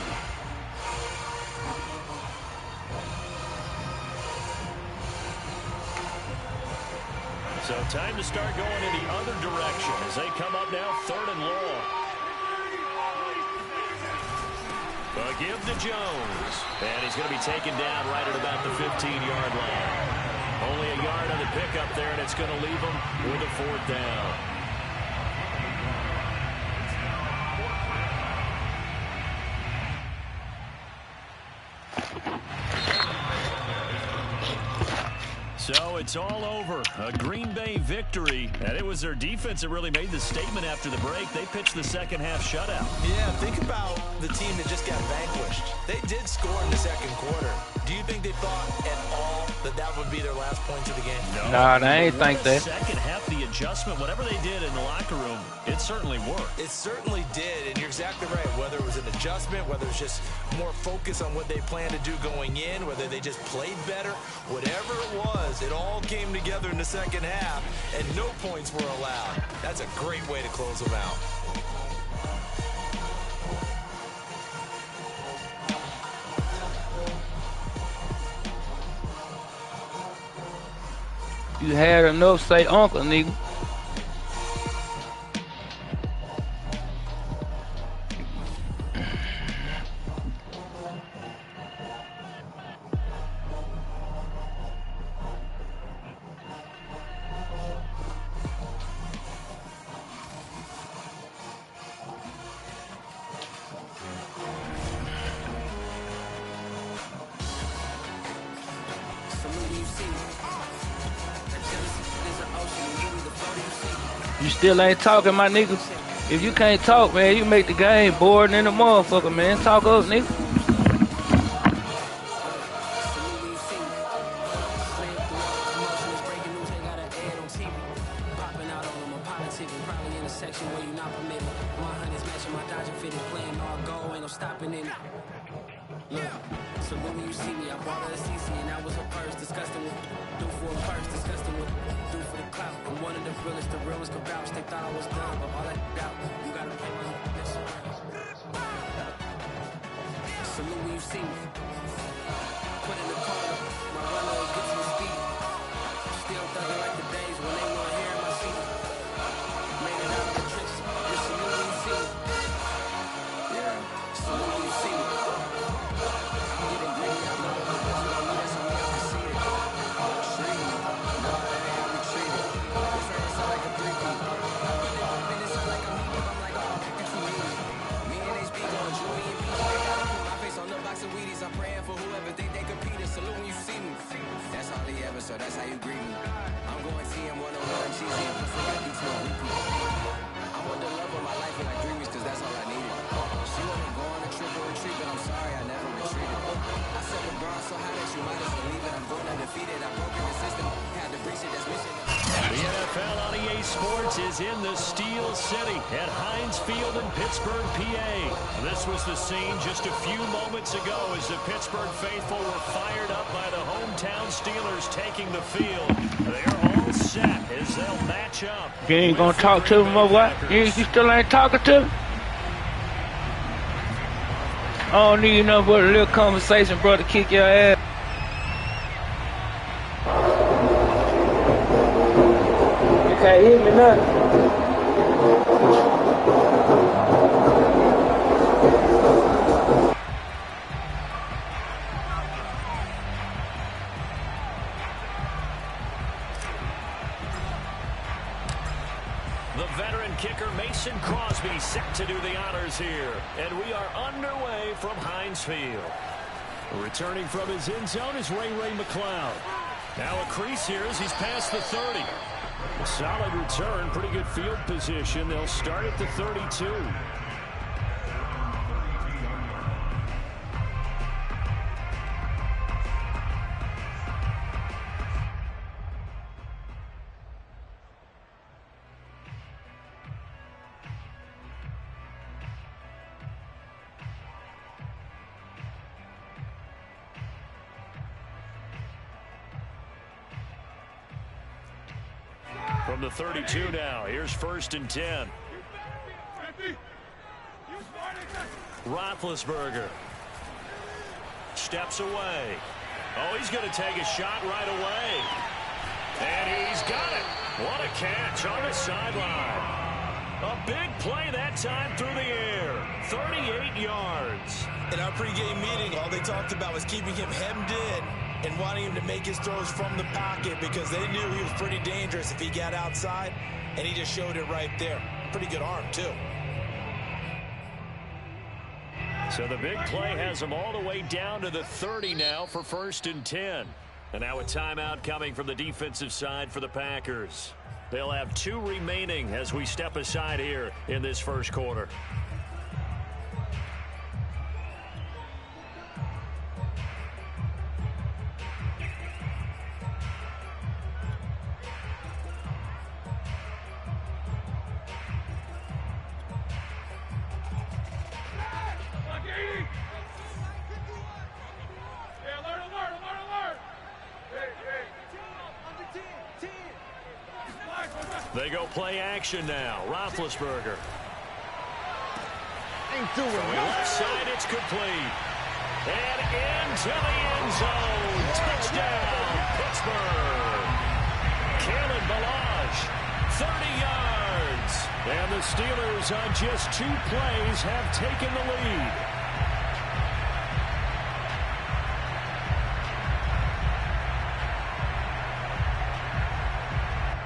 So time to start going in the other direction as they come up now 3rd and long. A give to Jones. And he's going to be taken down right at about the 15-yard line. Only a yard on the pickup there, and it's going to leave him with a 4th down. So it's all over. A Green Bay victory. And it was their defense that really made the statement after the break. They pitched the second half shutout. Yeah, think about the team that just got vanquished. They did score in the second quarter. Do you think they thought at all that would be their last points of the game? No. Nah, they ain't think that. Second half, the adjustment, whatever they did in the locker room, it certainly worked. It certainly did, and you're exactly right. Whether it was an adjustment, whether it's just more focus on what they planned to do going in, whether they just played better, whatever it was, it all came together in the second half, and no points were allowed. That's a great way to close them out. You had enough, say uncle, nigga. You still ain't talking, my nigga. If you can't talk, man, you make the game boring in the motherfucker, man. Talk up, nigga. so that's how you greet me. I'm going TM 101, cheesy and pussy like you to a repeat. I want the love of my life and like 3 weeks, cause that's all I needed. She wanna go on a trip or retreat, but I'm sorry I never retreated. I set the bar so high that you might as well leave it. I'm going undefeated, I broke the system, had to breach it, that's mission. The NFL on EA Sports is in the Steel City at Heinz Field in Pittsburgh, PA. This was the scene just a few moments ago as the Pittsburgh faithful were fired up by the hometown Steelers taking the field. They're all set as they'll match up. You ain't gonna talk to him or what? You still ain't talking to him? I don't need nothing but a little conversation, bro, to kick your ass. Can't hit me nothing. The veteran kicker Mason Crosby set to do the honors here. And we are underway from Heinz Field. Returning from his end zone is Ray McLeod. Now a crease here as he's past the 30. A solid return, pretty good field position. They'll start at the 32. From the 32 now, here's 1st and 10. Roethlisberger steps away. Oh, he's going to take a shot right away. And he's got it. What a catch on the sideline. A big play that time through the air. 38 yards. In our pregame meeting, all they talked about was keeping him hemmed in and wanting him to make his throws from the pocket because they knew he was pretty dangerous if he got outside, and he just showed it right there. Pretty good arm, too. So the big play has him all the way down to the 30 now for 1st and 10. And now a timeout coming from the defensive side for the Packers. They'll have 2 remaining as we step aside here in this first quarter. They go play action now. Roethlisberger. From the left side, it's complete. And into the end zone. Touchdown, Pittsburgh. Kalen Ballage, 30 yards. And the Steelers on just 2 plays have taken the lead.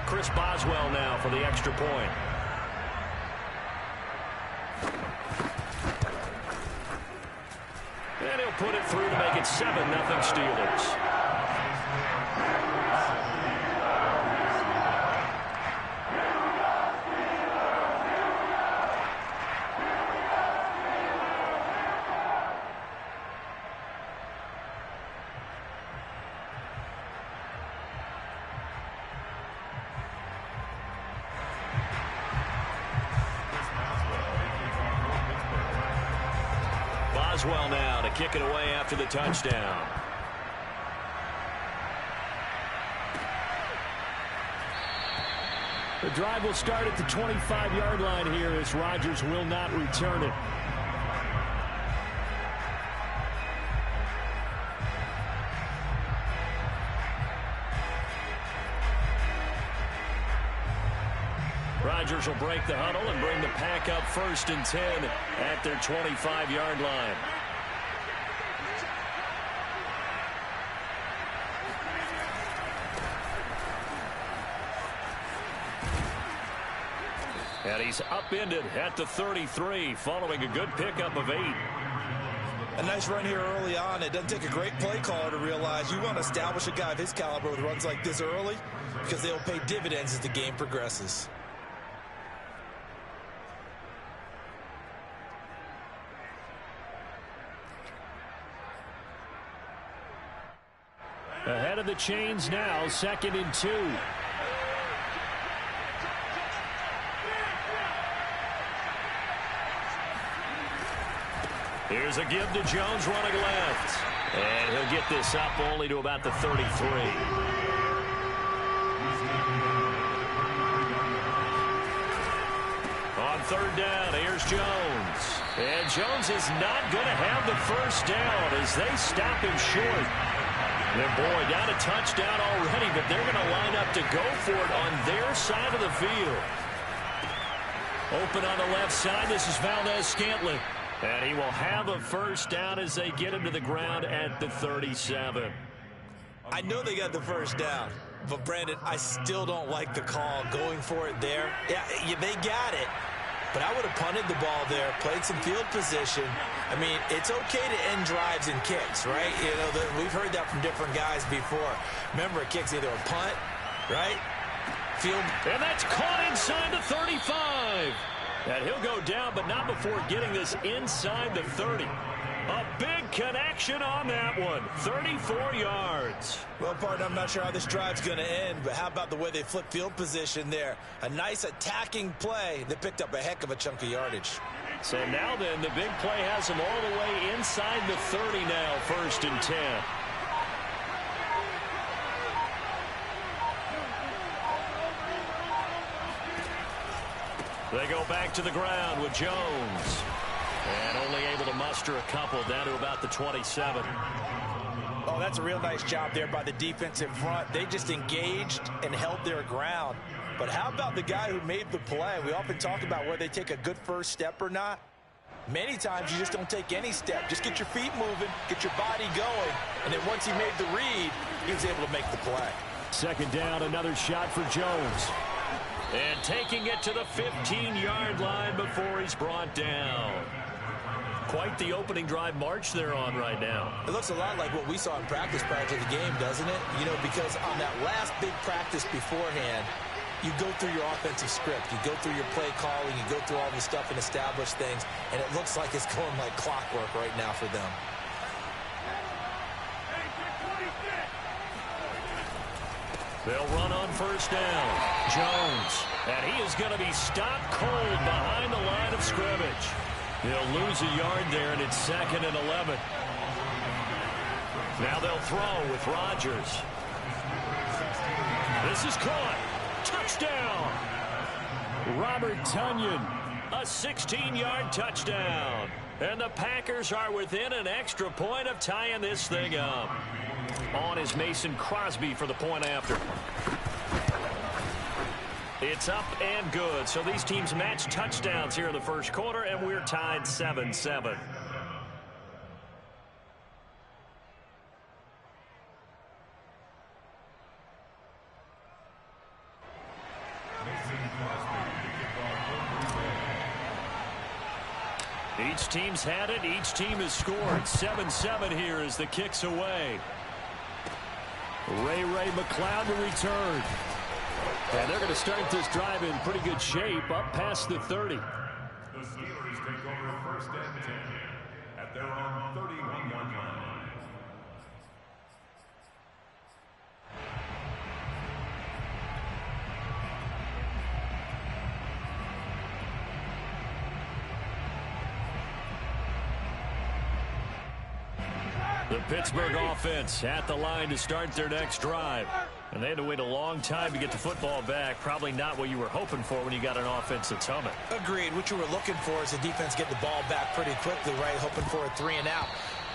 Chris Boswell now for the extra point. And he'll put it through to make it 7-0 Steelers. Boswell now to kick it away after the touchdown. The drive will start at the 25-yard line here as Rodgers will not return it. Rodgers will break the huddle and bring the pack up 1st and 10 at their 25-yard line. And he's upended at the 33 following a good pickup of 8. A nice run here early on. It doesn't take a great play caller to realize you want to establish a guy of his caliber with runs like this early because they'll pay dividends as the game progresses. Ahead of the chains now, 2nd and 2. Here's a give to Jones running left. And he'll get this up only to about the 33. On 3rd down, here's Jones. And Jones is not going to have the first down as they stop him short. And boy, down a touchdown already, but they're going to line up to go for it on their side of the field. Open on the left side, this is Valdez-Scantling. And he will have a first down as they get him to the ground at the 37. I know they got the first down, but Brandon, I still don't like the call going for it there. Yeah, they got it, but I would have punted the ball there, played some field position. I mean, it's okay to end drives and kicks, right? You know, we've heard that from different guys before. Remember, a kick's either a punt, right? Field. And that's caught inside the 35. And he'll go down, but not before getting this inside the 30. A big connection on that one. 34 yards. Well, partner, I'm not sure how this drive's going to end, but how about the way they flip field position there? A nice attacking play that picked up a heck of a chunk of yardage. So now then, the big play has them all the way inside the 30 now, 1st and 10. They go back to the ground with Jones. And only able to muster a couple down to about the 27. Oh, that's a real nice job there by the defensive front. They just engaged and held their ground. But how about the guy who made the play? We often talk about whether they take a good first step or not. Many times you just don't take any step. Just get your feet moving, get your body going. And then once he made the read, he was able to make the play. 2nd down, another shot for Jones. And taking it to the 15-yard line before he's brought down. Quite the opening drive march they're on right now. It looks a lot like what we saw in practice prior to the game, doesn't it? You know, because on that last big practice beforehand, you go through your offensive script. You go through your play calling. You go through all this stuff and establish things. And it looks like it's going like clockwork right now for them. They'll run on 1st down. Jones. And he is going to be stopped cold behind the line of scrimmage. He'll lose a yard there, and it's 2nd and 11. Now they'll throw with Rodgers. This is caught. Touchdown. Robert Tonyan. A 16-yard touchdown. And the Packers are within an extra point of tying this thing up. On is Mason Crosby for the point after. It's up and good. So these teams match touchdowns here in the 1st quarter, and we're tied 7-7. Each team's had it. Each team has scored. 7-7 here as the kick's away. Ray McLeod to return. And they're going to start this drive in pretty good shape up past the 30. The Steelers take over 1st and 10 at their own 31-yard line. The Pittsburgh offense at the line to start their next drive. And they had to wait a long time to get the football back. Probably not what you were hoping for when you got an offense that's humming. Agreed. What you were looking for is the defense get the ball back pretty quickly, right? Hoping for a 3 and out.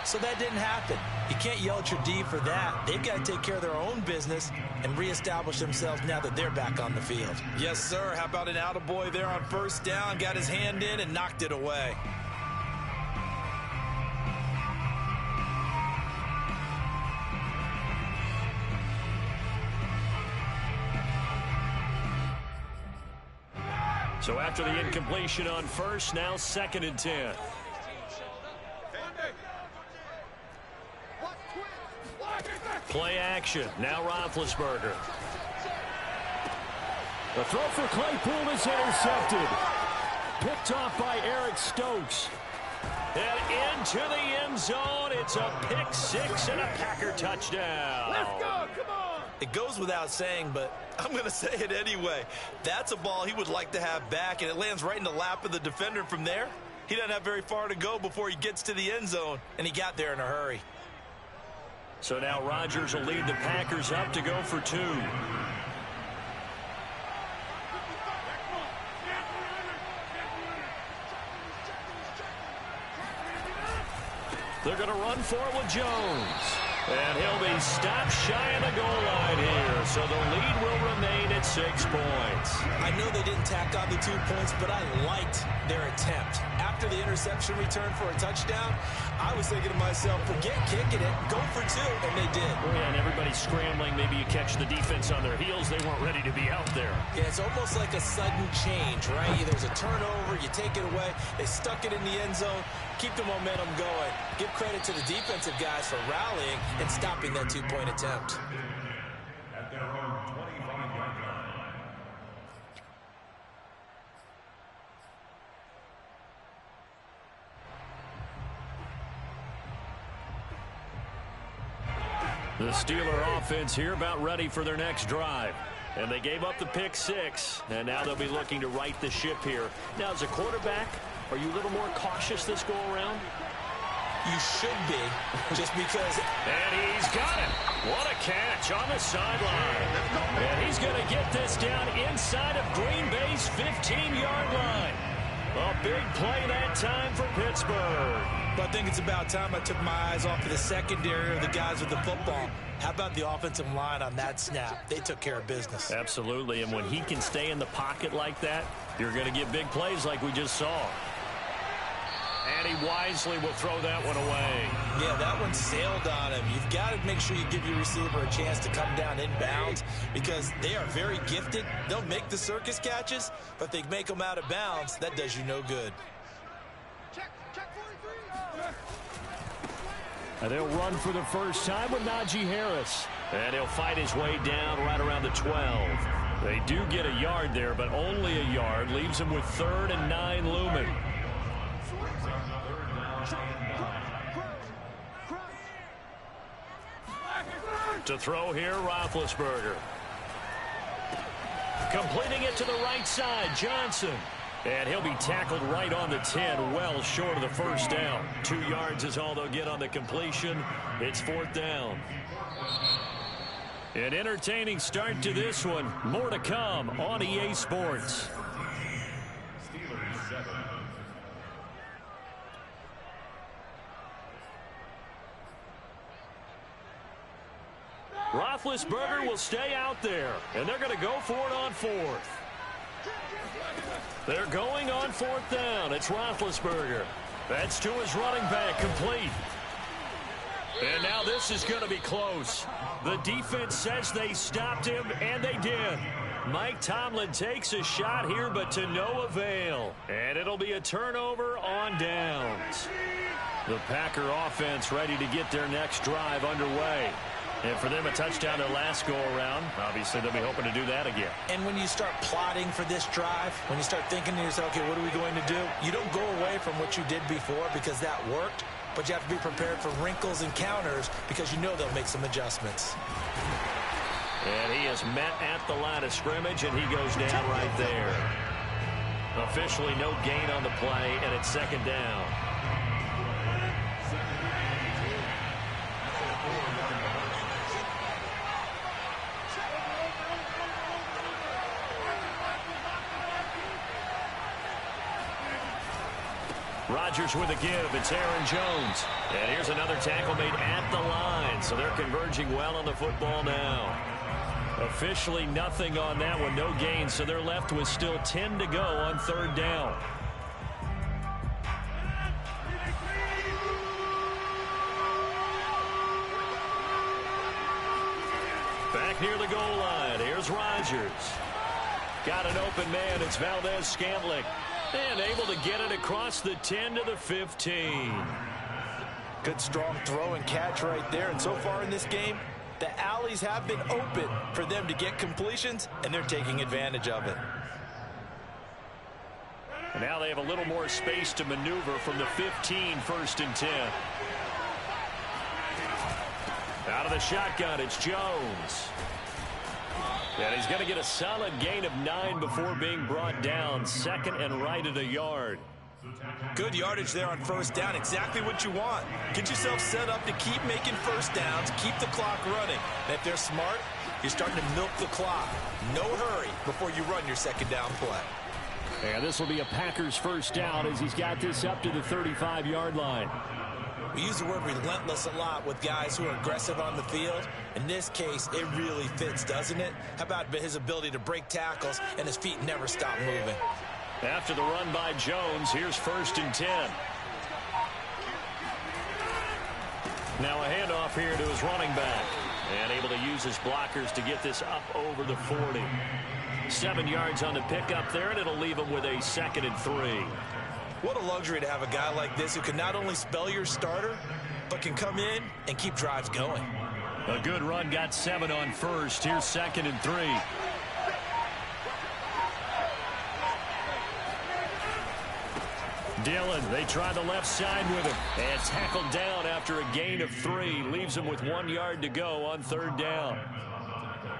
So that didn't happen. You can't yell at your D for that. They've got to take care of their own business and reestablish themselves now that they're back on the field. Yes, sir. How about an attaboy there on 1st down? Got his hand in and knocked it away. So after the incompletion on 1st, now 2nd and 10. Play action. Now Roethlisberger. The throw for Claypool is intercepted. Picked off by Eric Stokes. And into the end zone. It's a pick six and a Packer touchdown. Let's go. Come on. It goes without saying, but I'm going to say it anyway. That's a ball he would like to have back, and it lands right in the lap of the defender. From there, he doesn't have very far to go before he gets to the end zone, and he got there in a hurry. So now Rodgers will lead the Packers up to go for two. They're going to run for it with Jones. And he'll be stopped shy of the goal line here. So the lead will remain at 6 points. I know they didn't tack on the 2 points, but I liked their attempt. After the interception return for a touchdown, I was thinking to myself, forget kicking it, go for two, and they did. Oh, yeah, and everybody's scrambling. Maybe you catch the defense on their heels. They weren't ready to be out there. Yeah, it's almost like a sudden change, right? There's a turnover, you take it away, they stuck it in the end zone, keep the momentum going. Give credit to the defensive guys for rallying and stopping that 2-point attempt. At their own 25-yard line. The Steeler offense here about ready for their next drive. And they gave up the pick six, and now they'll be looking to right the ship here. Now, as a quarterback, are you a little more cautious this go-around? You should be, just because. And he's got it. What a catch on the sideline. And he's going to get this down inside of Green Bay's 15-yard line. A big play that time for Pittsburgh. But I think it's about time I took my eyes off of the secondary or the guys with the football. How about the offensive line on that snap? They took care of business. Absolutely, and when he can stay in the pocket like that, you're going to get big plays like we just saw. And he wisely will throw that one away. Yeah, that one sailed on him. You've got to make sure you give your receiver a chance to come down inbounds because they are very gifted. They'll make the circus catches, but if they make them out of bounds, that does you no good. And they'll run for the first time with Najee Harris. And he'll fight his way down right around the 12. They do get a yard there, but only a yard. Leaves him with 3rd and 9 looming. To throw here, Roethlisberger. Completing it to the right side, Johnson. And he'll be tackled right on the 10, well short of the first down. 2 yards is all they'll get on the completion. It's 4th down. An entertaining start to this one. More to come on EA Sports. Steelers 7. Roethlisberger will stay out there, and they're going to go for it on 4th. They're going on 4th down. It's Roethlisberger. That's to his running back, complete. And now this is going to be close. The defense says they stopped him, and they did. Mike Tomlin takes a shot here, but to no avail. And it'll be a turnover on downs. The Packer offense ready to get their next drive underway. And for them, a touchdown their last go-around. Obviously, they'll be hoping to do that again. And when you start plotting for this drive, when you start thinking to yourself, okay, what are we going to do? You don't go away from what you did before because that worked, but you have to be prepared for wrinkles and counters because you know they'll make some adjustments. And he is met at the line of scrimmage, and he goes down right there. Officially no gain on the play, and it's 2nd down. Rodgers with a give. It's Aaron Jones. And here's another tackle made at the line. So they're converging well on the football now. Officially nothing on that one. No gain. So they're left with still 10 to go on 3rd down. Back near the goal line. Here's Rodgers. Got an open man. It's Valdez-Scantling. And able to get it across the 10 to the 15. Good strong throw and catch right there. And so far in this game, The alleys have been open for them to get completions, and they're taking advantage of it. And now they have a little more space to maneuver from the 15, 1st and 10. Out of the shotgun, it's Jones. And he's going to get a solid gain of 9 before being brought down. 2nd and right at a yard. Good yardage there on 1st down. Exactly what you want. Get yourself set up to keep making 1st downs, keep the clock running. And if they're smart, you're starting to milk the clock. No hurry before you run your 2nd down play. And this will be a Packers 1st down as he's got this up to the 35-yard line. We use the word relentless a lot with guys who are aggressive on the field. In this case, it really fits, doesn't it? How about his ability to break tackles and his feet never stop moving? After the run by Jones, here's 1st and 10. Now a handoff here to his running back. And able to use his blockers to get this up over the 40. 7 yards on the pickup there, and it'll leave him with a 2nd and 3. What a luxury to have a guy like this who can not only spell your starter, but can come in and keep drives going. A good run, got 7 on 1st. Here's 2nd and 3. Dillon, they try the left side with him. And tackled down after a gain of 3. Leaves him with 1 yard to go on 3rd down.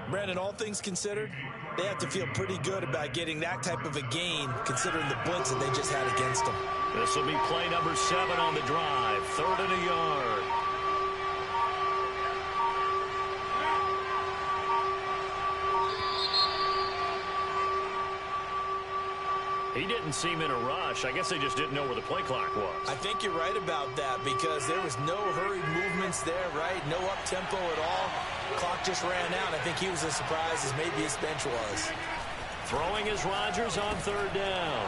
Brandon, all things considered, they have to feel pretty good about getting that type of a gain considering the blitz that they just had against them. This will be play number 7 on the drive. 3rd and a yard. He didn't seem in a rush. I guess they just didn't know where the play clock was. I think you're right about that because there was no hurried movements there, right? No up-tempo at all. Clock just ran out. I think he was as surprised as maybe his bench was. Throwing is Rodgers on 3rd down.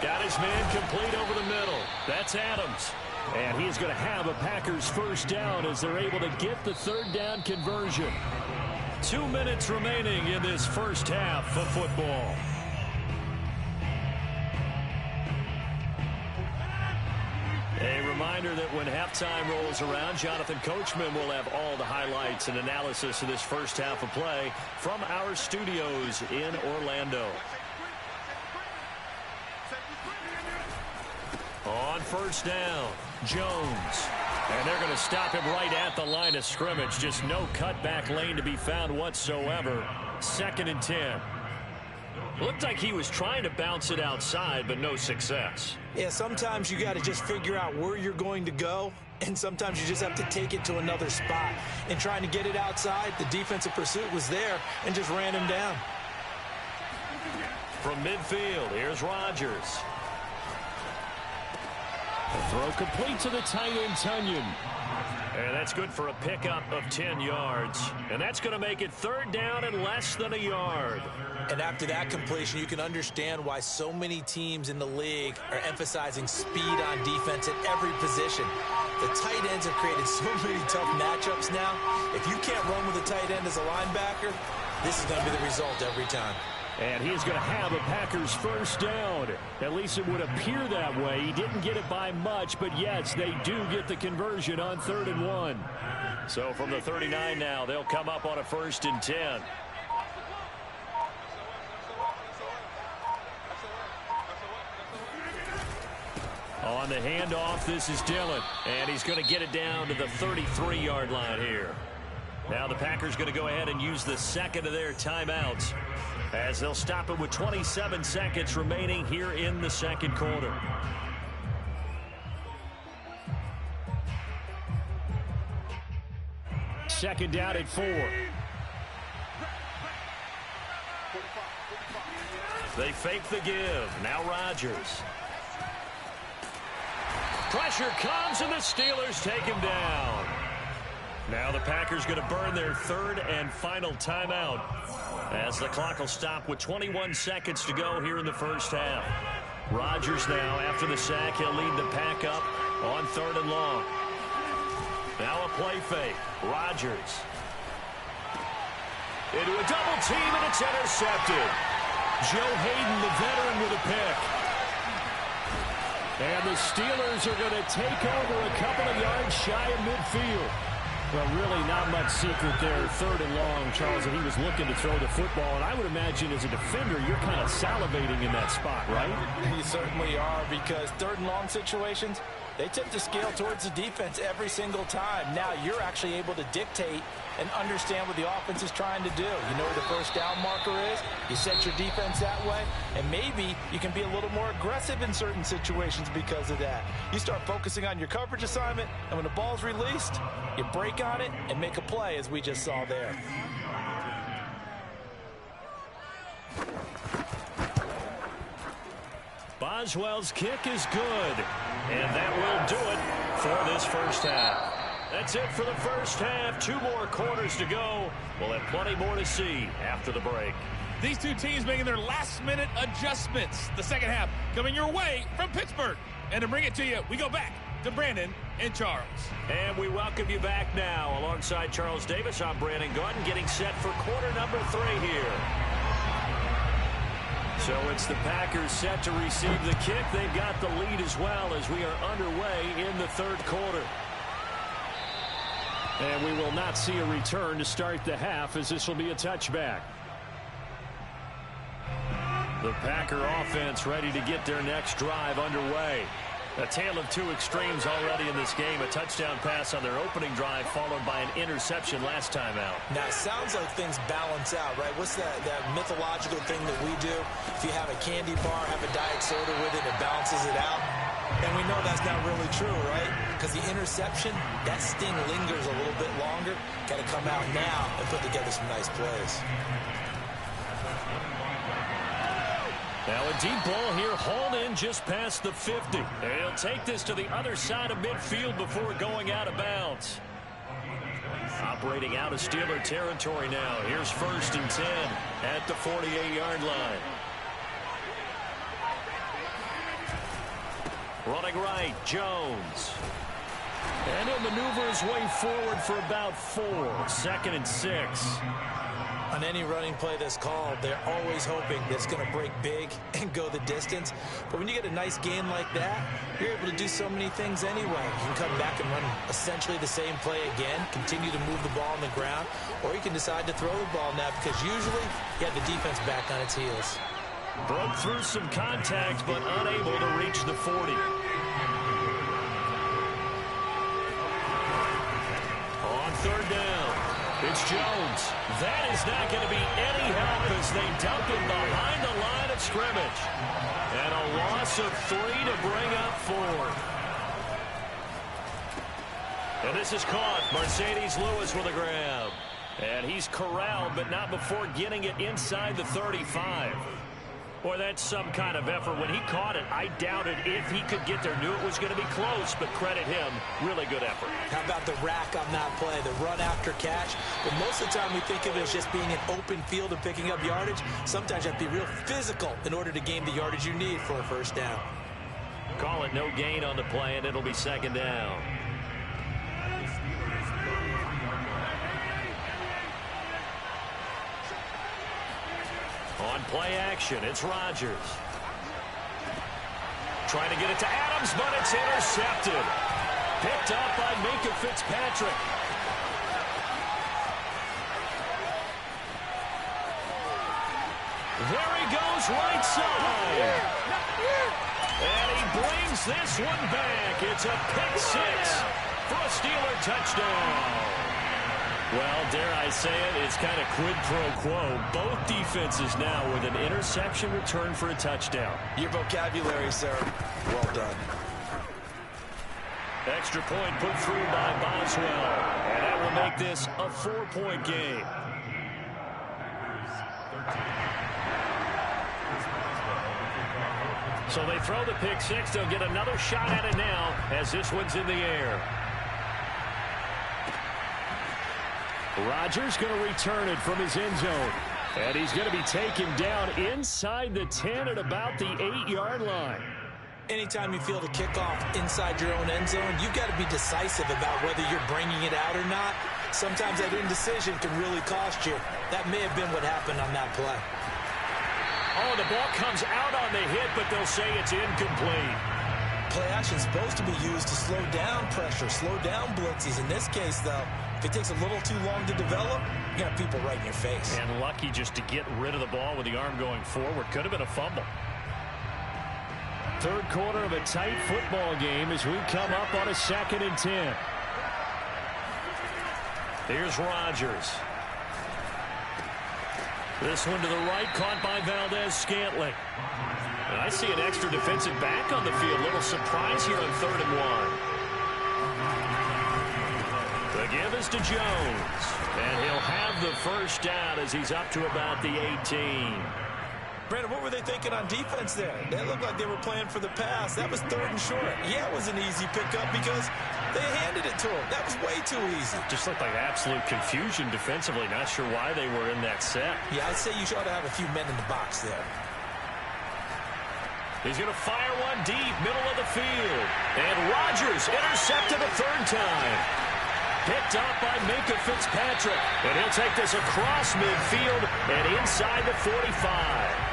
Got his man complete over the middle. That's Adams. And he's going to have a Packers 1st down as they're able to get the 3rd down conversion. 2 minutes remaining in this 1st half of football. A reminder that when halftime rolls around, Jonathan Coachman will have all the highlights and analysis of this 1st half of play from our studios in Orlando. On 1st down, Jones. And they're going to stop him right at the line of scrimmage. Just no cutback lane to be found whatsoever. 2nd and 10. Looked like he was trying to bounce it outside, but no success. Yeah, sometimes you got to just figure out where you're going to go, and sometimes you just have to take it to another spot. And trying to get it outside, the defensive pursuit was there and just ran him down. From midfield, here's Rodgers. The throw complete to the tight end, Tunyon. And that's good for a pickup of 10 yards. And that's going to make it 3rd down and less than a yard. And after that completion, you can understand why so many teams in the league are emphasizing speed on defense at every position. The tight ends have created so many tough matchups now. If you can't run with a tight end as a linebacker, this is going to be the result every time. And he's going to have a Packers 1st down. At least it would appear that way. He didn't get it by much, but yes, they do get the conversion on 3rd and 1. So from the 39 now, they'll come up on a 1st and 10. On the handoff, this is Dillon. And he's going to get it down to the 33-yard line here. Now the Packers going to go ahead and use the 2nd of their timeouts as they'll stop it with 27 seconds remaining here in the 2nd quarter. Second down at 4. They fake the give. Now Rodgers. Pressure comes and the Steelers take him down. Now the Packers going to burn their 3rd and final timeout as the clock will stop with 21 seconds to go here in the 1st half. Rodgers now, after the sack, he'll lead the pack up on 3rd and long. Now a play fake. Rodgers. Into a double team, and it's intercepted. Joe Hayden, the veteran, with a pick. And the Steelers are going to take over a couple of yards shy of midfield. Well, really not much secret there. 3rd and long, Charles, and he was looking to throw the football. And I would imagine as a defender, you're kind of salivating in that spot, right? You certainly are, because 3rd and long situations, they tip the scale towards the defense every single time. Now you're actually able to dictate and understand what the offense is trying to do. You know where the first down marker is. You set your defense that way, and maybe you can be a little more aggressive in certain situations because of that. You start focusing on your coverage assignment, and when the ball's released, you break on it and make a play, as we just saw there. Boswell's kick is good, and that will do it for this first half. That's it for the first half. 2 more quarters to go. We'll have plenty more to see after the break. These two teams making their last-minute adjustments. The second half coming your way from Pittsburgh. And to bring it to you, we go back to Brandon and Charles. And we welcome you back now. Alongside Charles Davis, I'm Brandon Gaudin, getting set for quarter number 3 here. So it's the Packers set to receive the kick. They've got the lead as well as we are underway in the 3rd quarter. And we will not see a return to start the half, as this will be a touchback. The Packer offense ready to get their next drive underway. A tale of 2 extremes already in this game. A touchdown pass on their opening drive, followed by an interception last time out. Now, it sounds like things balance out, right? What's that mythological thing that we do? If you have a candy bar, have a diet soda with it, it balances it out. And we know that's not really true, right? Because the interception, that sting lingers a little bit longer. Got to come out now and put together some nice plays. Now a deep ball here, hauled in just past the 50. He'll take this to the other side of midfield before going out of bounds. Operating out of Steeler territory now. Here's 1st and 10 at the 48-yard line. Running right, Jones. And he'll maneuver his way forward for about 4. 2nd and 6. On any running play that's called, they're always hoping that it's going to break big and go the distance. But when you get a nice gain like that, you're able to do so many things anyway. You can come back and run essentially the same play again, continue to move the ball on the ground, or you can decide to throw the ball now because usually you have the defense back on its heels. Broke through some contact, but unable to reach the 40. On 3rd down, it's Jones. That is not going to be any help as they dump him behind the line of scrimmage. And a loss of 3 to bring up 4th. And this is caught. Mercedes Lewis with a grab. And he's corralled, but not before getting it inside the 35. Boy, that's some kind of effort. When he caught it, I doubted if he could get there. Knew it was going to be close, but credit him. Really good effort. How about the rack on that play, the run after catch? But most of the time we think of it as just being an open field and picking up yardage. Sometimes you have to be real physical in order to gain the yardage you need for a 1st down. Call it no gain on the play, and it'll be 2nd down. On play action, it's Rodgers. Trying to get it to Adams, but it's intercepted. Picked up by Minkah Fitzpatrick. There he goes, right side. And he brings this one back. It's a pick 6 for a Steeler touchdown. Well, dare I say it, it's kind of quid pro quo. Both defenses now with an interception return for a touchdown. Your vocabulary, sir. Well done. Extra point put through by Boswell. And that will make this a 4-point game. So they throw the pick 6. They'll get another shot at it now as this one's in the air. Rodgers going to return it from his end zone. And he's going to be taken down inside the 10 at about the 8-yard line. Anytime you feel the kickoff inside your own end zone, you've got to be decisive about whether you're bringing it out or not. Sometimes that indecision can really cost you. That may have been what happened on that play. Oh, the ball comes out on the hit, but they'll say it's incomplete. Play action is supposed to be used to slow down pressure, slow down blitzes. In this case, though, If it takes a little too long to develop, you have people right in your face. And lucky just to get rid of the ball with the arm going forward. Could have been a fumble. Third quarter of a tight football game as we come up on a 2nd and 10. Here's Rodgers. This one to the right, caught by Valdez-Scantling. And I see an extra defensive back on the field. Little surprise here on 3rd and 1. The give is to Jones. And he'll have the first down as he's up to about the 18. Brandon, what were they thinking on defense there? That looked like they were playing for the pass. That was 3rd and short. Yeah, it was an easy pickup because they handed it to him. That was way too easy. Just looked like absolute confusion defensively. Not sure why they were in that set. Yeah, I'd say you ought to have a few men in the box there. He's going to fire one deep, middle of the field. And Rodgers intercepted a 3rd time. Picked up by Minkah Fitzpatrick. And he'll take this across midfield and inside the 45.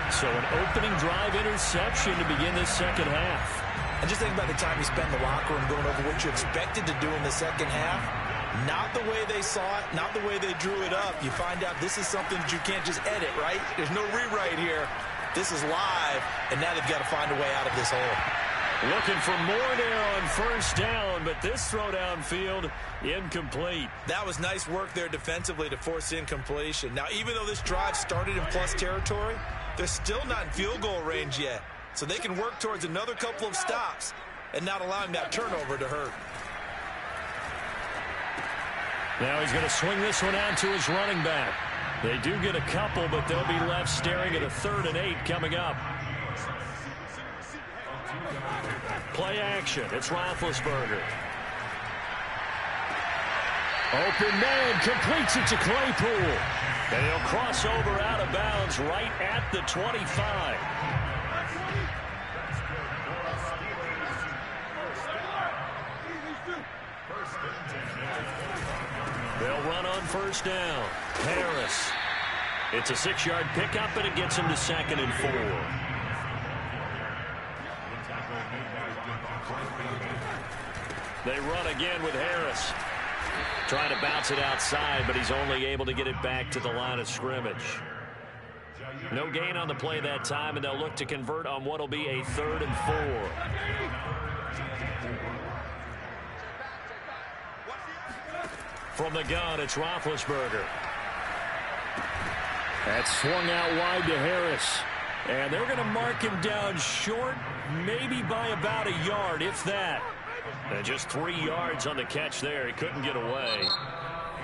So an opening drive interception to begin this 2nd half. And just think about the time you spend in the locker room going over what you expected to do in the 2nd half. Not the way they saw it, not the way they drew it up. You find out this is something that you can't just edit, right? There's no rewrite here. This is live, and now they've got to find a way out of this hole. Looking for more there on 1st down, but this throw downfield incomplete. That was nice work there defensively to force incompletion. Now, even though this drive started in plus territory, they're still not in field goal range yet. So they can work towards another couple of stops and not allowing that turnover to hurt. Now he's going to swing this one out to his running back. They do get a couple, but they'll be left staring at a 3rd and 8 coming up. Play action. It's Roethlisberger. Open man, completes it to Claypool. And he'll cross over out of bounds right at the 25. They'll run on 1st down. Harris. It's a 6-yard pickup, and it gets him to 2nd and 4. They run again with Harris. Trying to bounce it outside, but he's only able to get it back to the line of scrimmage. No gain on the play that time, and they'll look to convert on what will be a 3rd and 4. From the gun, it's Roethlisberger. That's swung out wide to Harris. And they're going to mark him down short, maybe by about a yard, if that. And just 3 yards on the catch there. He couldn't get away.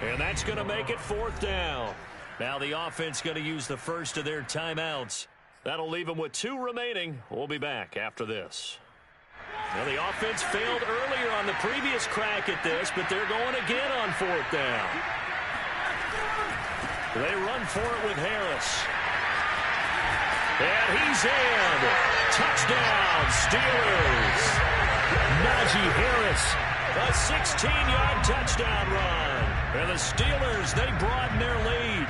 And that's going to make it 4th down. Now the offense going to use the first of their timeouts. That'll leave them with 2 remaining. We'll be back after this. Now the offense failed earlier on the previous crack at this, but they're going again on 4th down. They run for it with Harris. And he's in. Touchdown, Steelers. Najee Harris, a 16-yard touchdown run. And the Steelers, they broaden their lead.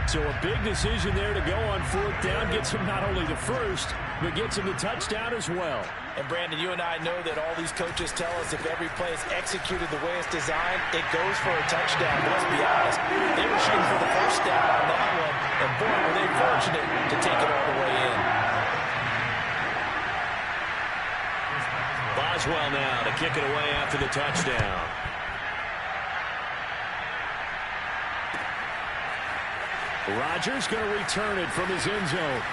So a big decision there to go on 4th down. Gets him not only the first, but gets him the touchdown as well. And Brandon, you and I know that all these coaches tell us if every play is executed the way it's designed, it goes for a touchdown. But let's be honest, they were shooting for the first down on that one, and boy, were they fortunate to take it all the way in. Boswell now to kick it away after the touchdown. Rodgers going to return it from his end zone.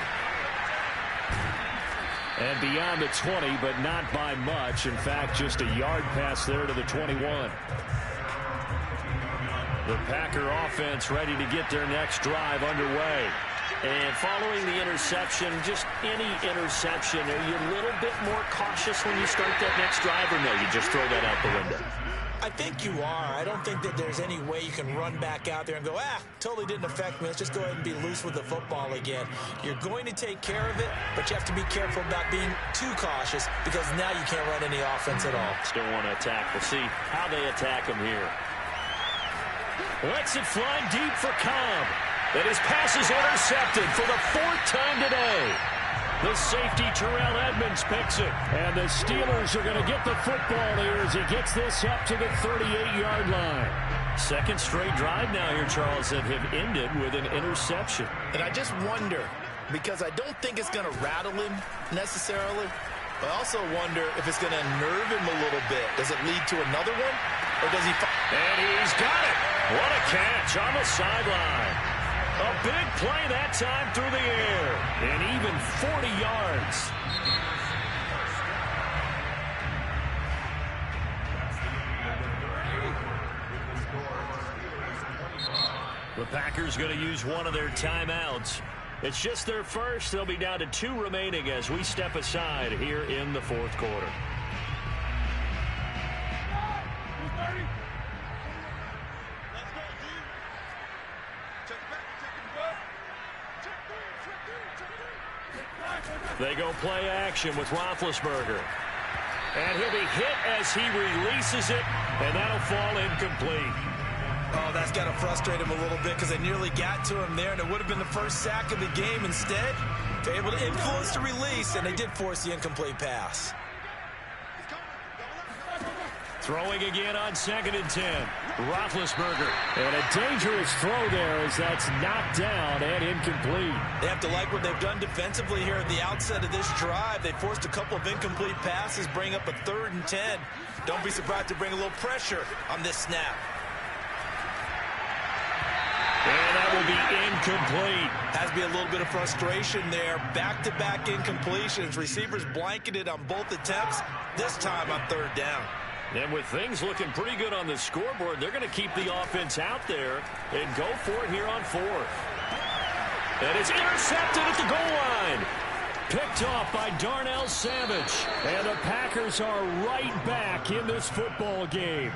And beyond the 20, but not by much. In fact, just a yard pass there to the 21. The Packer offense ready to get their next drive underway. And following the interception, just any interception, are you a little bit more cautious when you start that next drive, or no, you just throw that out the window? I think you are. I don't think that there's any way you can run back out there and go, totally didn't affect me. Let's just go ahead and be loose with the football again. You're going to take care of it, but you have to be careful about being too cautious because now you can't run any offense at all. Still want to attack. We'll see how they attack him here. Lets it fly deep for Cobb. And his pass is intercepted for the 4th time today. The safety, Terrell Edmonds, picks it. And the Steelers are going to get the football here as he gets this up to the 38-yard line. Second straight drive now here, Charles, that have ended with an interception. And I just wonder, because I don't think it's going to rattle him necessarily, but I also wonder if it's going to nerve him a little bit. Does it lead to another one? Or does he... And he's got it. What a catch on the sideline. A big play that time through the air. And even 40 yards. The Packers going to use one of their timeouts. It's just their first. They'll be down to 2 remaining as we step aside here in the fourth quarter. They go play action with Roethlisberger. And he'll be hit as he releases it, and that'll fall incomplete. Oh, that's got to frustrate him a little bit because they nearly got to him there, and it would have been the first sack of the game. Instead, they're able to influence the release, and they did force the incomplete pass. Throwing again on 2nd and 10. Roethlisberger. And a dangerous throw there as that's knocked down and incomplete. They have to like what they've done defensively here at the outset of this drive. They forced a couple of incomplete passes, bring up a 3rd and 10. Don't be surprised to bring a little pressure on this snap. And that will be incomplete. Has to be a little bit of frustration there. Back-to-back incompletions. Receivers blanketed on both attempts, this time on 3rd down. And with things looking pretty good on the scoreboard, they're going to keep the offense out there and go for it here on 4th. And it's intercepted at the goal line. Picked off by Darnell Savage. And the Packers are right back in this football game.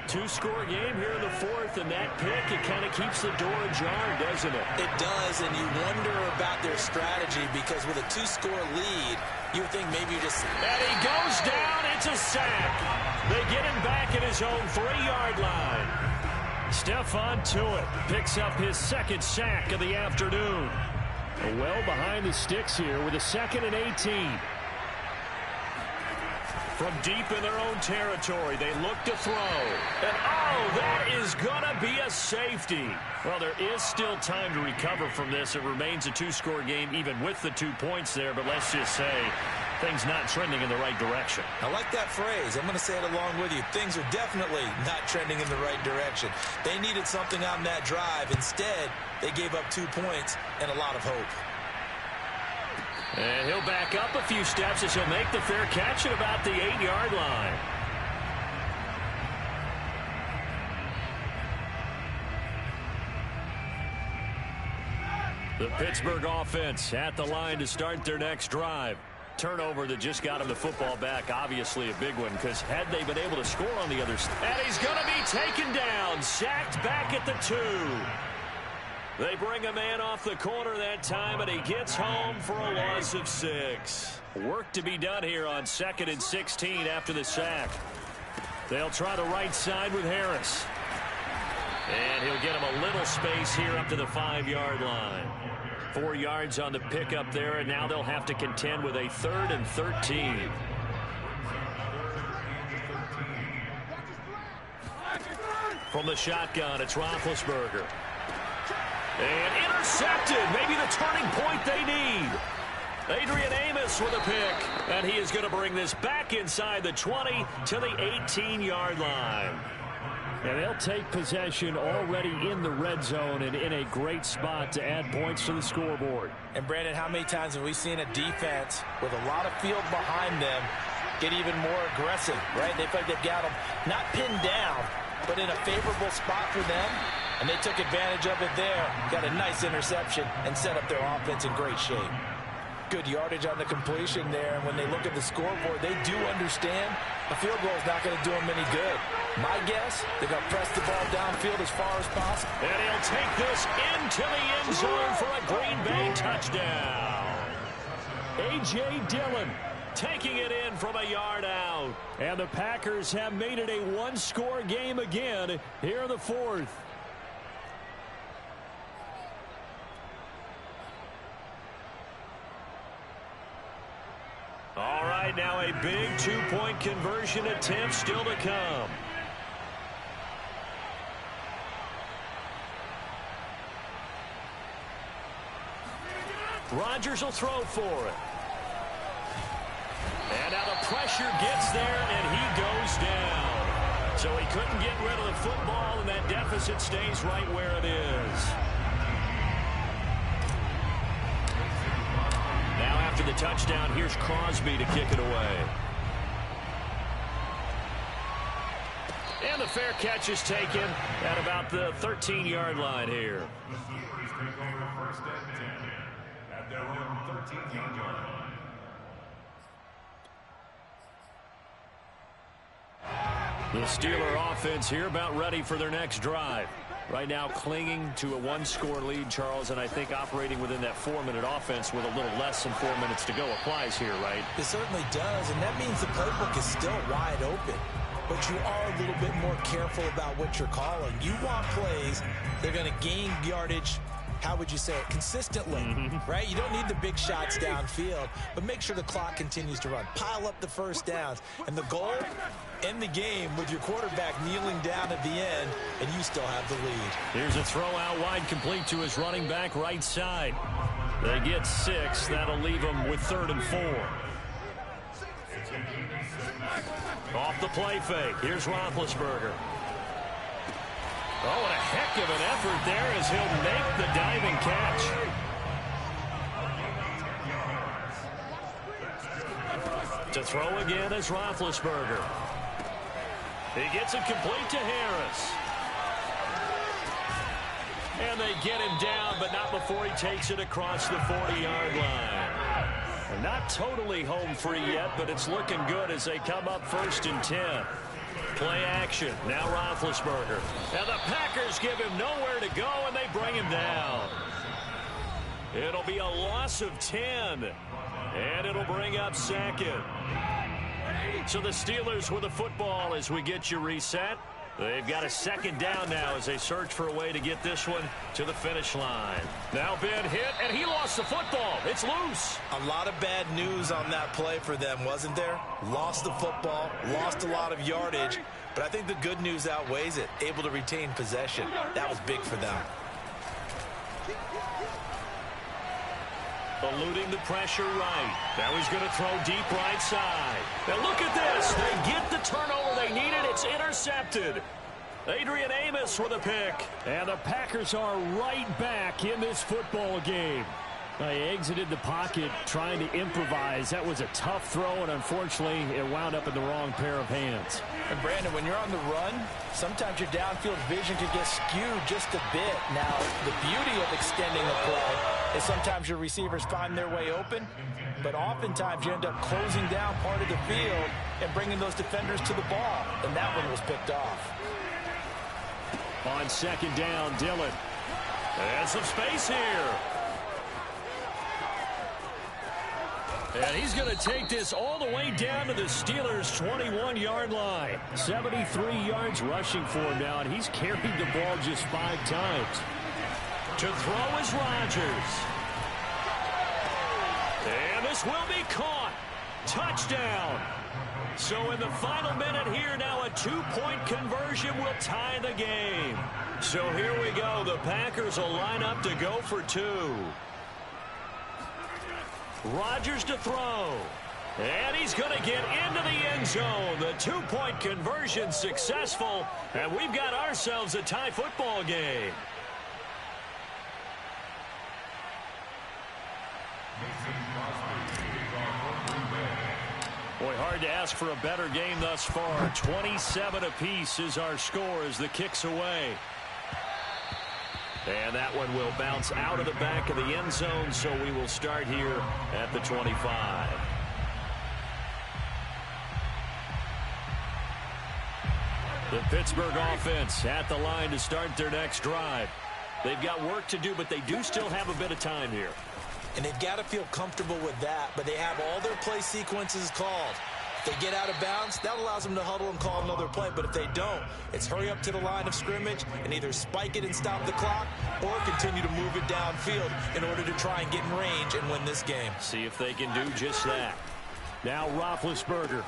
2-score game here in the 4th, and that pick, it kind of keeps the door ajar, doesn't it? It does, and you wonder about their strategy because with a 2-score lead, you would think maybe you just... And he goes down. It's a sack. They get him back at his own 3-yard line. Stephon Tuitt picks up his 2nd sack of the afternoon. Well behind the sticks here with a 2nd and 18. From deep in their own territory, they look to throw. And, oh, that is going to be a safety. Well, there is still time to recover from this. It remains a 2-score game, even with the 2 points there. But let's just say things not trending in the right direction. I like that phrase. I'm going to say it along with you. Things are definitely not trending in the right direction. They needed something on that drive. Instead, they gave up 2 points and a lot of hope. And he'll back up a few steps as he'll make the fair catch at about the 8-yard line. The Pittsburgh offense at the line to start their next drive. Turnover that just got him the football back. Obviously a big one because had they been able to score on the other side. And he's going to be taken down. Sacked back at the 2. They bring a man off the corner that time, and he gets home for a loss of 6. Work to be done here on 2nd and 16 after the sack. They'll try the right side with Harris. And he'll get him a little space here up to the 5-yard line. 4 yards on the pickup there, and now they'll have to contend with a 3rd and 13. From the shotgun, it's Roethlisberger. And intercepted. Maybe the turning point they need. Adrian Amos with a pick. And he is going to bring this back inside the 20 to the 18-yard line. And they'll take possession already in the red zone and in a great spot to add points to the scoreboard. And, Brandon, how many times have we seen a defense with a lot of field behind them get even more aggressive, right? They feel like they've got them not pinned down, but in a favorable spot for them. And they took advantage of it there. Got a nice interception and set up their offense in great shape. Good yardage on the completion there. And when they look at the scoreboard, they do understand a field goal is not going to do them any good. My guess, they're going to press the ball downfield as far as possible. And he'll take this into the end zone for a Green Bay touchdown. A.J. Dillon taking it in from a yard out. And the Packers have made it a 1-score game again here in the 4th. right, now a big 2-point conversion attempt still to come. Rodgers will throw for it. And now the pressure gets there, and he goes down. So he couldn't get rid of the football, and that deficit stays right where it is. Now after the touchdown, here's Crosby to kick it away. And the fair catch is taken at about the 13-yard line here. The Steelers take over first and 10 at their own 13-yard line. The Steeler offense here about ready for their next drive. Right now clinging to a one-score lead, Charles, and I think operating within that 4-minute offense with a little less than 4 minutes to go applies here, right? It certainly does, and that means the playbook is still wide open. But you are a little bit more careful about what you're calling. You want plays, they're going to gain yardage, how would you say it, consistently, right? You don't need the big shots downfield, but make sure the clock continues to run. Pile up the first downs. And the goal, end the game with your quarterback kneeling down at the end, and you still have the lead. Here's a throw out wide, complete to his running back right side. They get 6. That'll leave them with 3rd and 4. Off the play fake. Here's Roethlisberger. Oh, and a heck of an effort there as he'll make the diving catch. To throw again is Roethlisberger. He gets it complete to Harris. And they get him down, but not before he takes it across the 40-yard line. Not totally home free yet, but it's looking good as they come up 1st and 10. Play action. Now Roethlisberger. And the Packers give him nowhere to go, and they bring him down. It'll be a loss of 10. And it'll bring up 2nd. So the Steelers with the football as we get you reset. They've got a 2nd down now as they search for a way to get this one to the finish line. Now Ben hit, and he lost the football. It's loose. A lot of bad news on that play for them, wasn't there? Lost the football, lost a lot of yardage, but I think the good news outweighs it. Able to retain possession. That was big for them. Eluding the pressure right. Now he's going to throw deep right side. Now look at this. They get the turnover they needed. It's intercepted. Adrian Amos with a pick. And the Packers are right back in this football game. He exited the pocket trying to improvise. That was a tough throw, and unfortunately, it wound up in the wrong pair of hands. And Brandon, when you're on the run, sometimes your downfield vision can get skewed just a bit. Now, the beauty of extending a play is sometimes your receivers find their way open, but oftentimes you end up closing down part of the field and bringing those defenders to the ball, and that one was picked off. On 2nd down, Dillon. And some space here. And he's going to take this all the way down to the Steelers' 21-yard line. 73 yards rushing for him now, and he's carried the ball just 5 times. To throw is Rodgers. And this will be caught. Touchdown. So in the final minute here, now a 2-point conversion will tie the game. So here we go. The Packers will line up to go for 2. Rodgers to throw. And he's going to get into the end zone. The 2-point conversion successful. And we've got ourselves a tie football game. Boy, hard to ask for a better game thus far. 27 apiece is our score as the kick's away. And that one will bounce out of the back of the end zone, so we will start here at the 25. The Pittsburgh offense at the line to start their next drive. They've got work to do, but they do still have a bit of time here. And they've got to feel comfortable with that, but they have all their play sequences called. If they get out of bounds, that allows them to huddle and call another play. But if they don't, it's hurry up to the line of scrimmage and either spike it and stop the clock or continue to move it downfield in order to try and get in range and win this game. See if they can do just that. Now Roethlisberger.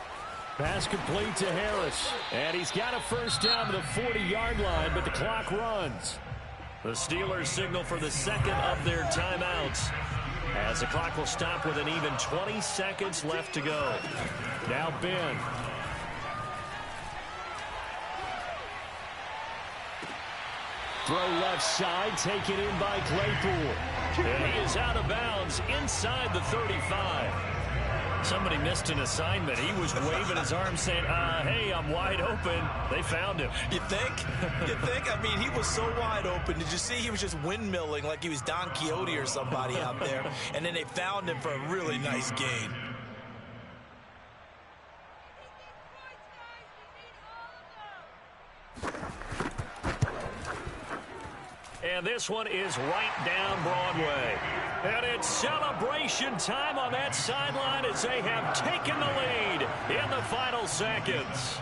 Pass complete to Harris. And he's got a first down to the 40-yard line, but the clock runs. The Steelers signal for the second of their timeouts, as the clock will stop with an even 20 seconds left to go. Now Ben. Throw left side, taken in by Claypool. And he is out of bounds inside the 35. Somebody missed an assignment. He was waving his arms saying, hey, I'm wide open. They found him. You think? You think? I mean, he was so wide open. Did you see he was just windmilling like he was Don Quixote or somebody out there? And then they found him for a really nice gain. And this one is right down Broadway. And it's celebration time on that sideline as they have taken the lead in the final seconds.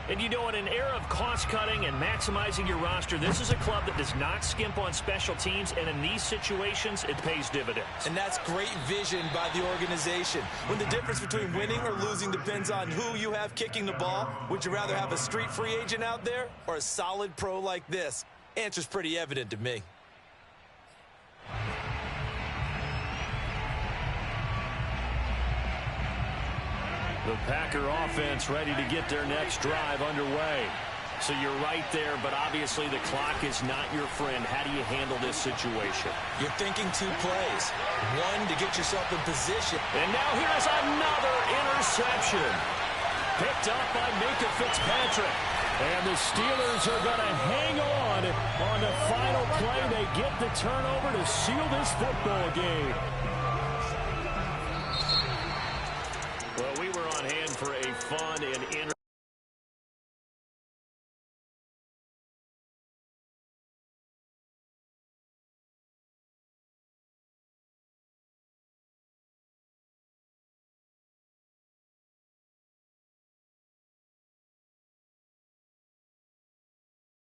And you know, in an era of cost-cutting and maximizing your roster, this is a club that does not skimp on special teams, and in these situations, it pays dividends. And that's great vision by the organization. When the difference between winning or losing depends on who you have kicking the ball, would you rather have a street free agent out there or a solid pro like this? Answer's pretty evident to me. The Packer offense ready to get their next drive underway. So you're right there, but obviously the clock is not your friend. How do you handle this situation? You're thinking two plays. One, to get yourself in position. And now here's another interception. Picked up by Minka Fitzpatrick. And the Steelers are going to hang on the final play. They get the turnover to seal this football game. Well, we were on hand for a fun,